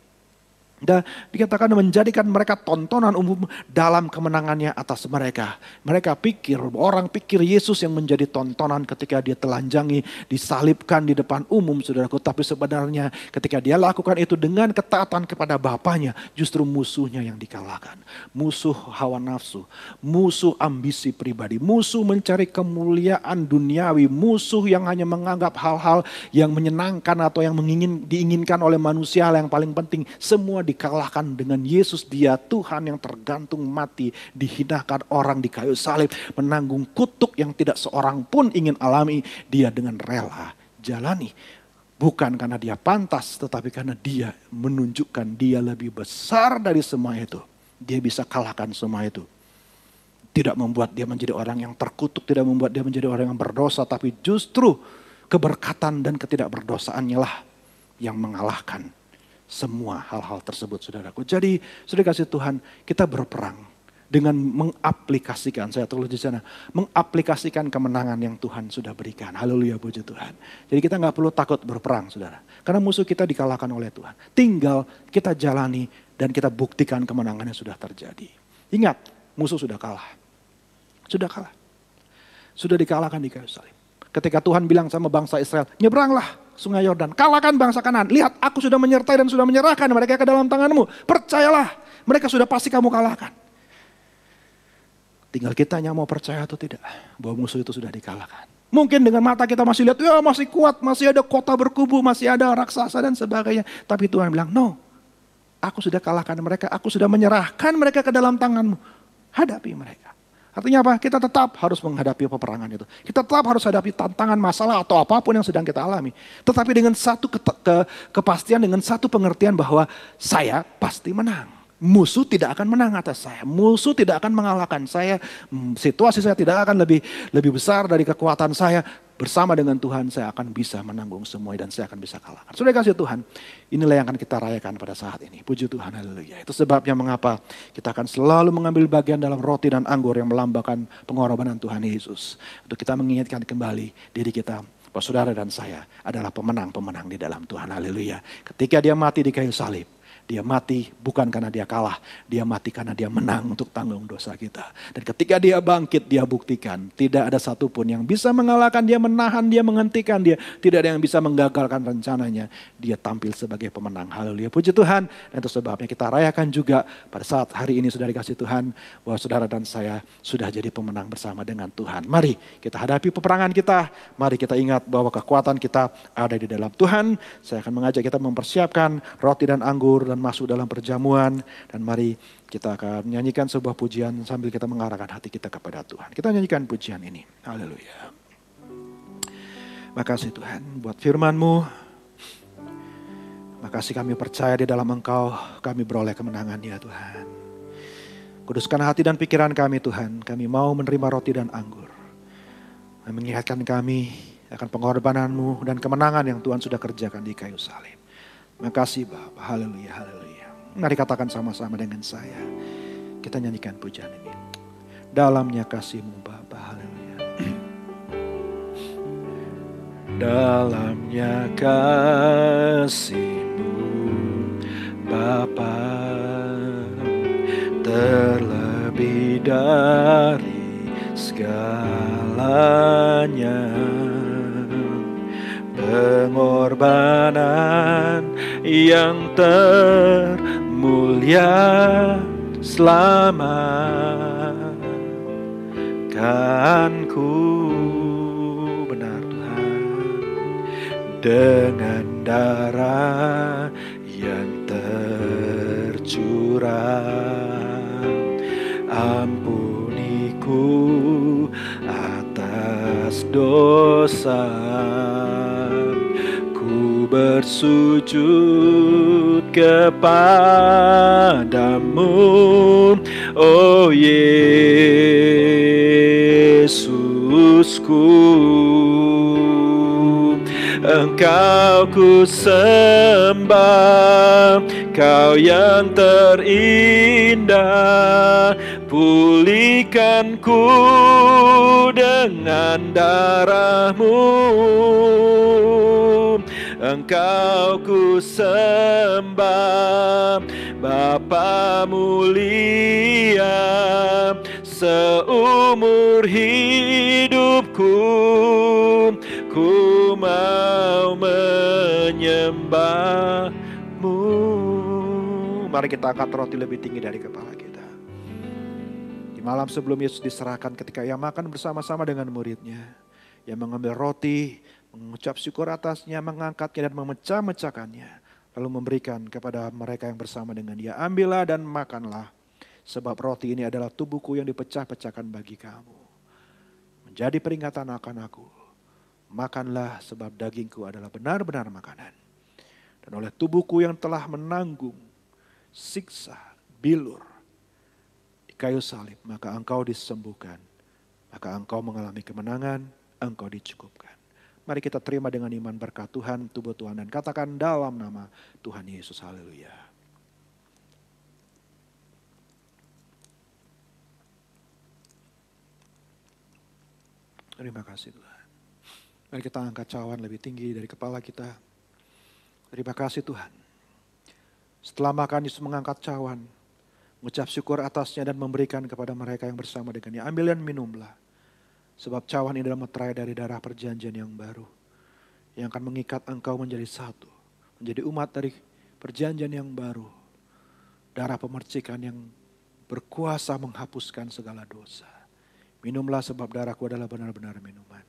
[SPEAKER 4] Dan dikatakan menjadikan mereka tontonan umum dalam kemenangannya atas mereka. Orang pikir Yesus yang menjadi tontonan ketika dia telanjangi, disalibkan di depan umum, saudaraku. Tapi sebenarnya ketika dia lakukan itu dengan ketaatan kepada Bapaknya, justru musuhnya yang dikalahkan. Musuh hawa nafsu, musuh ambisi pribadi, musuh mencari kemuliaan duniawi, musuh yang hanya menganggap hal-hal yang menyenangkan atau yang diinginkan oleh manusia, hal yang paling penting, semua dikalahkan dengan Yesus. Dia Tuhan yang tergantung mati, dihinakan orang di kayu salib, menanggung kutuk yang tidak seorang pun ingin alami, dia dengan rela jalani. Bukan karena dia pantas, tetapi karena dia menunjukkan dia lebih besar dari semua itu. Dia bisa kalahkan semua itu. Tidak membuat dia menjadi orang yang terkutuk, tidak membuat dia menjadi orang yang berdosa, tapi justru keberkatan dan ketidakberdosaannya lah yang mengalahkan semua hal-hal tersebut, saudaraku. Jadi, saudara kasih Tuhan, kita berperang dengan mengaplikasikan, saya tulis di sana, mengaplikasikan kemenangan yang Tuhan sudah berikan. Haleluya, puji Tuhan. Jadi kita nggak perlu takut berperang, saudara. Karena musuh kita dikalahkan oleh Tuhan. Tinggal kita jalani dan kita buktikan kemenangan yang sudah terjadi. Ingat, musuh sudah kalah. Sudah kalah. Sudah dikalahkan di kayu salib. Ketika Tuhan bilang sama bangsa Israel, nyebranglah Sungai Yordan, kalahkan bangsa Kanaan. Lihat, aku sudah menyertai dan sudah menyerahkan mereka ke dalam tanganmu. Percayalah, mereka sudah pasti kamu kalahkan. Tinggal kita hanya mau percaya atau tidak bahwa musuh itu sudah dikalahkan. Mungkin dengan mata kita masih lihat, ya masih kuat, masih ada kota berkubu, masih ada raksasa dan sebagainya. Tapi Tuhan bilang, no, Aku sudah kalahkan mereka, aku sudah menyerahkan mereka ke dalam tangan-Mu. Hadapi mereka. Artinya apa? Kita tetap harus menghadapi peperangan itu. Kita tetap harus hadapi tantangan, masalah atau apapun yang sedang kita alami. Tetapi dengan satu kepastian, dengan satu pengertian bahwa saya pasti menang. Musuh tidak akan menang atas saya. Musuh tidak akan mengalahkan saya. Situasi saya tidak akan lebih besar dari kekuatan saya. Bersama dengan Tuhan saya akan bisa menanggung semua dan saya akan bisa kalahkan. Sudah kasih Tuhan, inilah yang akan kita rayakan pada saat ini. Puji Tuhan, haleluya. Itu sebabnya mengapa kita akan selalu mengambil bagian dalam roti dan anggur yang melambangkan pengorbanan Tuhan Yesus. Untuk kita mengingatkan kembali diri kita, bahwa saudara dan saya adalah pemenang-pemenang di dalam Tuhan, haleluya. Ketika dia mati di kayu salib, dia mati bukan karena dia kalah, dia mati karena dia menang untuk tanggung dosa kita. Dan ketika dia bangkit, dia buktikan tidak ada satupun yang bisa mengalahkan dia, menahan dia, menghentikan dia. Tidak ada yang bisa menggagalkan rencananya. Dia tampil sebagai pemenang. Haleluya, puji Tuhan. Dan itu sebabnya kita rayakan juga pada saat hari ini sudah dikasih Tuhan, bahwa saudara dan saya sudah jadi pemenang bersama dengan Tuhan. Mari kita hadapi peperangan kita. Mari kita ingat bahwa kekuatan kita ada di dalam Tuhan. Saya akan mengajak kita mempersiapkan roti dan anggur dan masuk dalam perjamuan, dan mari kita akan nyanyikan sebuah pujian sambil kita mengarahkan hati kita kepada Tuhan. Kita nyanyikan pujian ini. Haleluya. Makasih Tuhan buat firman-Mu. Makasih kami percaya di dalam Engkau kami beroleh kemenangan ya Tuhan. Kuduskan hati dan pikiran kami Tuhan. Kami mau menerima roti dan anggur. Mengingatkan kami akan pengorbanan-Mu dan kemenangan yang Tuhan sudah kerjakan di kayu salib. Makasih Bapa, haleluya, haleluya. Mari katakan sama-sama dengan saya. Kita nyanyikan pujian ini. Dalamnya kasih-Mu Bapa, haleluya. Dalamnya kasih-Mu Bapa, terlebih dari segalanya. Pengorbanan yang termulia selamatkanku, benar Tuhan, dengan darah yang tercurah. Ampuniku atas dosa, bersujud kepadamu, oh Yesusku. Engkau ku sembah, Kau yang terindah. Pulihkanku dengan darah-Mu. Engkau ku sembah, Bapa mulia. Seumur hidupku ku mau menyembah-Mu. Mari kita angkat roti lebih tinggi dari kepala kita. Di malam sebelum Yesus diserahkan, ketika ia makan bersama-sama dengan muridnya, ia mengambil roti, mengucap syukur atasnya, mengangkatnya dan memecah-mecahkannya, lalu memberikan kepada mereka yang bersama dengan dia. Ambillah dan makanlah, sebab roti ini adalah tubuhku yang dipecah-pecahkan bagi kamu. Menjadi peringatan akan aku. Makanlah sebab dagingku adalah benar-benar makanan. Dan oleh tubuhku yang telah menanggung siksa, bilur di kayu salib, maka engkau disembuhkan. Maka engkau mengalami kemenangan, engkau dicukupkan. Mari kita terima dengan iman berkat Tuhan, tubuh Tuhan, dan katakan dalam nama Tuhan Yesus, haleluya. Terima kasih Tuhan. Mari kita angkat cawan lebih tinggi dari kepala kita. Terima kasih Tuhan. Setelah makan, Yesus mengangkat cawan, mengucap syukur atasnya dan memberikan kepada mereka yang bersama dengannya. Ambil dan minumlah. Sebab cawan ini adalah meterai dari darah perjanjian yang baru, yang akan mengikat engkau menjadi satu, menjadi umat dari perjanjian yang baru. Darah pemercikan yang berkuasa menghapuskan segala dosa. Minumlah sebab darahku adalah benar-benar minuman.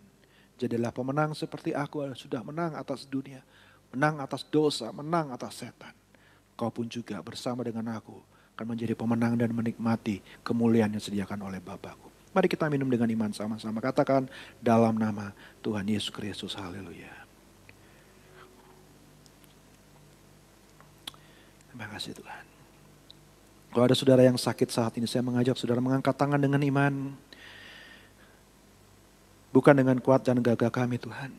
[SPEAKER 4] Jadilah pemenang seperti aku sudah menang atas dunia, menang atas dosa, menang atas setan. kau pun juga bersama dengan aku akan menjadi pemenang dan menikmati kemuliaan yang disediakan oleh Bapakku. Mari kita minum dengan iman sama-sama. Katakan dalam nama Tuhan Yesus Kristus. Haleluya. Terima kasih Tuhan. Kalau ada saudara yang sakit saat ini, saya mengajak saudara mengangkat tangan dengan iman. Bukan dengan kuat dan gagah kami Tuhan.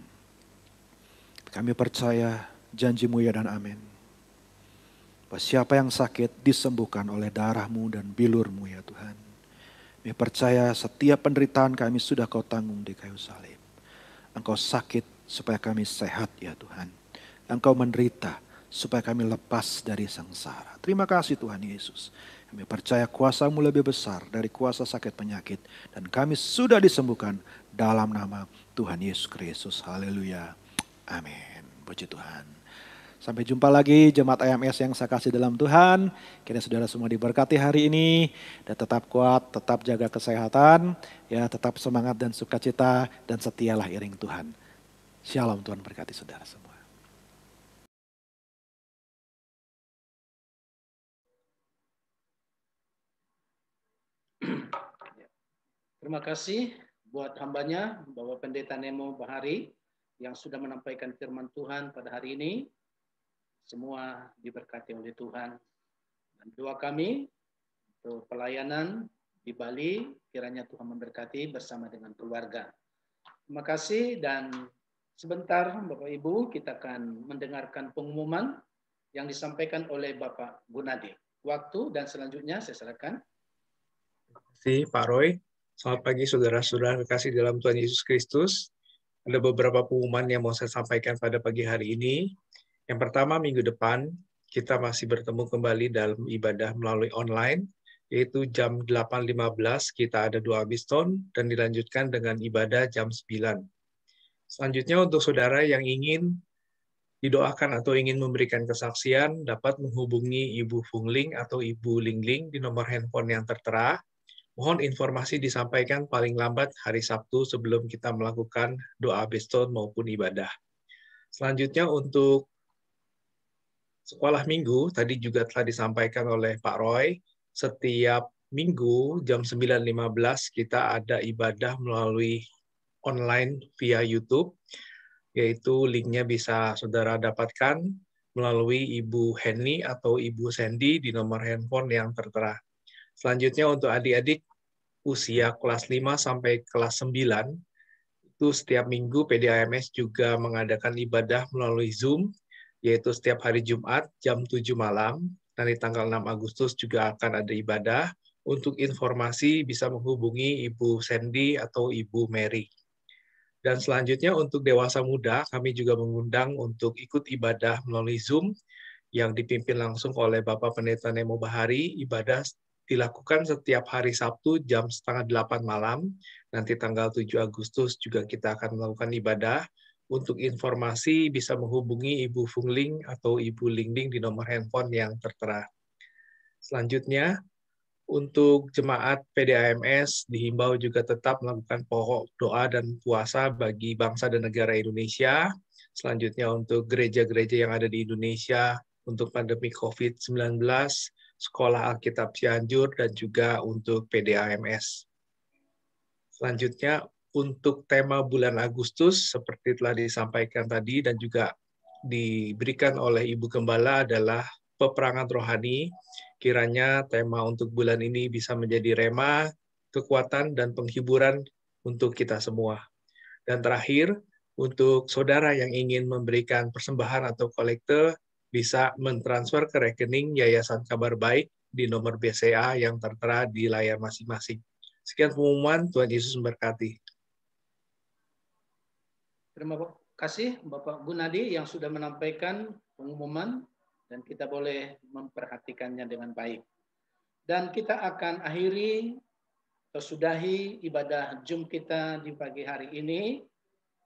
[SPEAKER 4] Kami percaya janji-Mu ya dan amin. Bahwa siapa yang sakit disembuhkan oleh darah-Mu dan bilur-Mu ya Tuhan. Kami percaya setiap penderitaan kami sudah Kau tanggung di kayu salib. Engkau sakit supaya kami sehat ya Tuhan. Engkau menderita supaya kami lepas dari sengsara. Terima kasih Tuhan Yesus. Kami percaya kuasa-Mu lebih besar dari kuasa sakit penyakit. Dan kami sudah disembuhkan dalam nama Tuhan Yesus Kristus. Haleluya. Amin. Puji Tuhan. Sampai jumpa lagi jemaat AMS yang saya kasih dalam Tuhan. Kiranya saudara semua diberkati hari ini. Dan tetap kuat, tetap jaga kesehatan. Ya, tetap semangat dan sukacita. Dan setialah iring Tuhan. Shalom, Tuhan berkati saudara semua.
[SPEAKER 1] Terima kasih buat hambanya, Bapak Pendeta Nemo Bahari, yang sudah menampaikan firman Tuhan pada hari ini. Semua diberkati oleh Tuhan. Dan doa kami untuk pelayanan di Bali, kiranya Tuhan memberkati bersama dengan keluarga. Terima kasih dan sebentar Bapak Ibu kita akan mendengarkan pengumuman yang disampaikan oleh Bapak Gunadi. Waktu dan selanjutnya saya serahkan.
[SPEAKER 5] Terima kasih Pak Roy. Selamat pagi saudara-saudara kekasih dalam Tuhan Yesus Kristus. Ada beberapa pengumuman yang mau saya sampaikan pada pagi hari ini. Yang pertama, minggu depan kita masih bertemu kembali dalam ibadah melalui online, yaitu jam 8.15 kita ada doa Biston dan dilanjutkan dengan ibadah jam 9. Selanjutnya untuk saudara yang ingin didoakan atau ingin memberikan kesaksian, dapat menghubungi Ibu Fungling atau Ibu Lingling di nomor handphone yang tertera. Mohon informasi disampaikan paling lambat hari Sabtu sebelum kita melakukan doa Biston maupun ibadah. Selanjutnya untuk sekolah minggu, tadi juga telah disampaikan oleh Pak Roy, setiap minggu jam 9.15 kita ada ibadah melalui online via YouTube, yaitu linknya bisa saudara dapatkan melalui Ibu Henny atau Ibu Sandy di nomor handphone yang tertera. Selanjutnya untuk adik-adik usia kelas 5 sampai kelas 9, itu setiap minggu PDAMS juga mengadakan ibadah melalui Zoom, yaitu setiap hari Jumat jam 7 malam. Nanti tanggal 6 Agustus juga akan ada ibadah. Untuk informasi bisa menghubungi Ibu Sandy atau Ibu Mary. Dan selanjutnya untuk dewasa muda, kami juga mengundang untuk ikut ibadah melalui Zoom yang dipimpin langsung oleh Bapak Pendeta Nemo Bahari. Ibadah dilakukan setiap hari Sabtu jam 7:30 malam. Nanti tanggal 7 Agustus juga kita akan melakukan ibadah. Untuk informasi bisa menghubungi Ibu Fungling atau Ibu Lingling di nomor handphone yang tertera. Selanjutnya, untuk jemaat PDAMS dihimbau juga tetap melakukan pokok doa dan puasa bagi bangsa dan negara Indonesia. Selanjutnya untuk gereja-gereja yang ada di Indonesia untuk pandemi COVID-19, Sekolah Alkitab Cianjur, dan juga untuk PDAMS. Selanjutnya, untuk tema bulan Agustus, seperti telah disampaikan tadi dan juga diberikan oleh Ibu Gembala adalah peperangan rohani. Kiranya tema untuk bulan ini bisa menjadi rema, kekuatan, dan penghiburan untuk kita semua. Dan terakhir, untuk saudara yang ingin memberikan persembahan atau kolekte, bisa mentransfer ke rekening Yayasan Kabar Baik di nomor BCA yang tertera di layar masing-masing. Sekian pengumuman, Tuhan Yesus memberkati.
[SPEAKER 1] Terima kasih Bapak Gunadi yang sudah menampaikan pengumuman dan kita boleh memperhatikannya dengan baik. Dan kita akan akhiri atau sudahi ibadah Jum kita di pagi hari ini.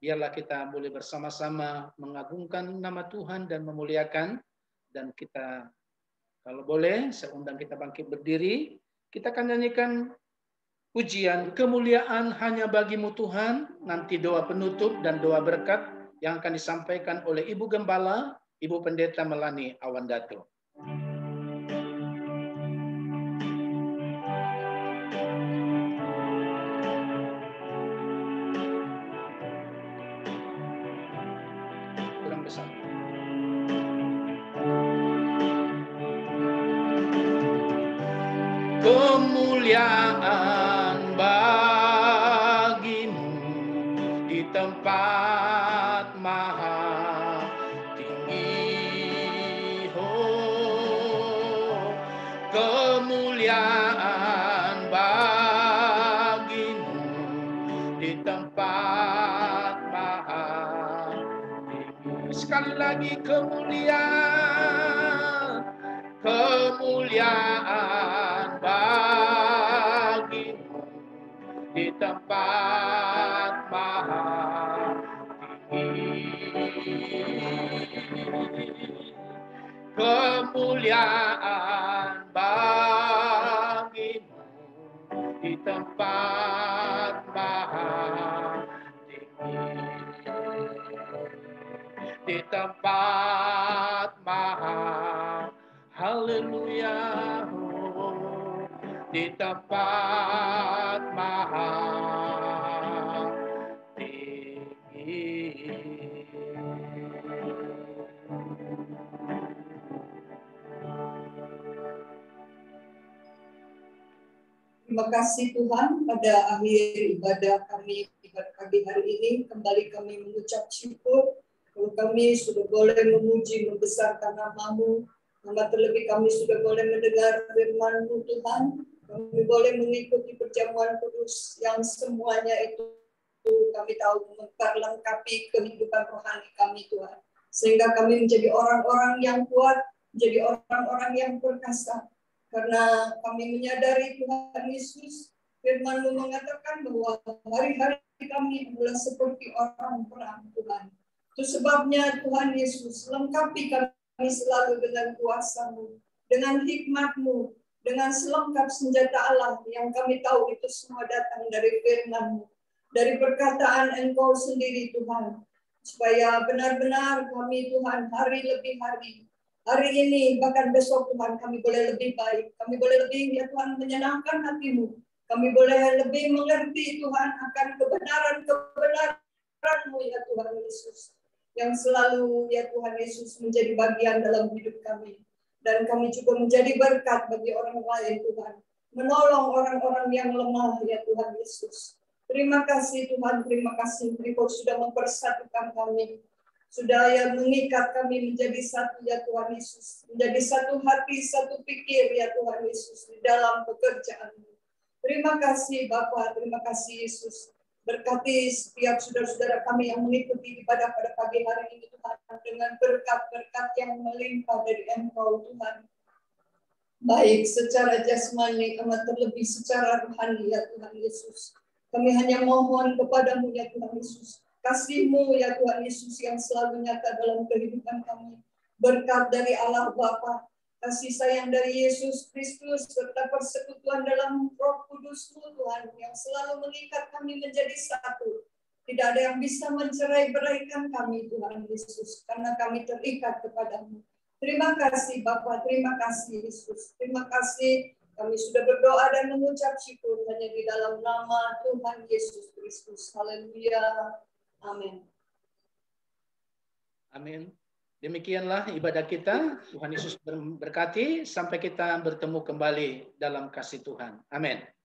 [SPEAKER 1] Biarlah kita boleh bersama-sama mengagungkan nama Tuhan dan memuliakan. Dan kita, kalau boleh, saya undang kita bangkit berdiri. Kita akan nyanyikan pujian kemuliaan hanya bagimu Tuhan, nanti doa penutup dan doa berkat yang akan disampaikan oleh Ibu Gembala, Ibu Pendeta Melani Awandato. kemuliaan bagimu di tempat maha tinggi. Oh, kemuliaan bagimu di tempat maha tinggi. Sekali lagi, kemuliaan bagimu di tempat maha tinggi. Kemuliaan bagimu di tempat maha tinggi. Di tempat maha, haleluya, oh, di tempat maha tinggi.
[SPEAKER 3] Terima kasih Tuhan, pada akhir ibadah kami pagi hari ini kembali kami mengucap syukur kalau kami sudah boleh memuji membesarkan nama-Mu, terlebih kami sudah boleh mendengar firman-Mu Tuhan, kami boleh mengikuti perjamuan kudus yang semuanya itu kami tahu memperlengkapi kehidupan rohani kami Tuhan, sehingga kami menjadi orang-orang yang kuat, menjadi orang-orang yang perkasa. Karena kami menyadari Tuhan Yesus, firman-Mu mengatakan bahwa hari-hari kami adalah seperti orang perang Tuhan. Itu sebabnya Tuhan Yesus, lengkapi kami selalu dengan kuasa-Mu, dengan hikmat-Mu, dengan selengkap senjata Allah yang kami tahu itu semua datang dari firman-Mu, dari perkataan Engkau sendiri Tuhan. Supaya benar-benar kami Tuhan hari lebih hari ini, bahkan besok Tuhan, kami boleh lebih baik. Kami boleh lebih, ya Tuhan, menyenangkan hati-Mu. Kami boleh lebih mengerti Tuhan akan kebenaran-Mu, ya Tuhan Yesus. Yang selalu, ya Tuhan Yesus, menjadi bagian dalam hidup kami. Dan kami juga menjadi berkat bagi orang lain, Tuhan. Menolong orang-orang yang lemah, ya Tuhan Yesus. Terima kasih Tuhan, terima kasih. Engkau sudah mempersatukan kami. Sudah yang mengikat kami menjadi satu ya Tuhan Yesus. Menjadi satu hati, satu pikir ya Tuhan Yesus di dalam pekerjaan-Mu. Terima kasih Bapa, terima kasih Yesus. Berkati setiap saudara-saudara kami yang mengikuti ibadah pada pagi hari ini Tuhan. Dengan berkat-berkat yang melimpah dari Engkau Tuhan. Baik secara jasmani, amat terlebih secara rohani ya Tuhan Yesus. Kami hanya mohon kepadamu ya Tuhan Yesus. Kasih-Mu ya Tuhan Yesus yang selalu nyata dalam kehidupan kami. Berkat dari Allah Bapa, kasih sayang dari Yesus Kristus, serta persekutuan dalam Roh Kudus-Mu Tuhan, yang selalu mengikat kami menjadi satu. Tidak ada yang bisa mencerai-beraikan kami Tuhan Yesus, karena kami terikat kepadamu. Terima kasih Bapa, terima kasih Yesus. Terima kasih kami sudah berdoa dan mengucap syukur hanya di dalam nama Tuhan Yesus Kristus. Haleluya. Amin.
[SPEAKER 1] Amin. Demikianlah ibadah kita. Tuhan Yesus berkati sampai kita bertemu kembali dalam kasih Tuhan. Amin.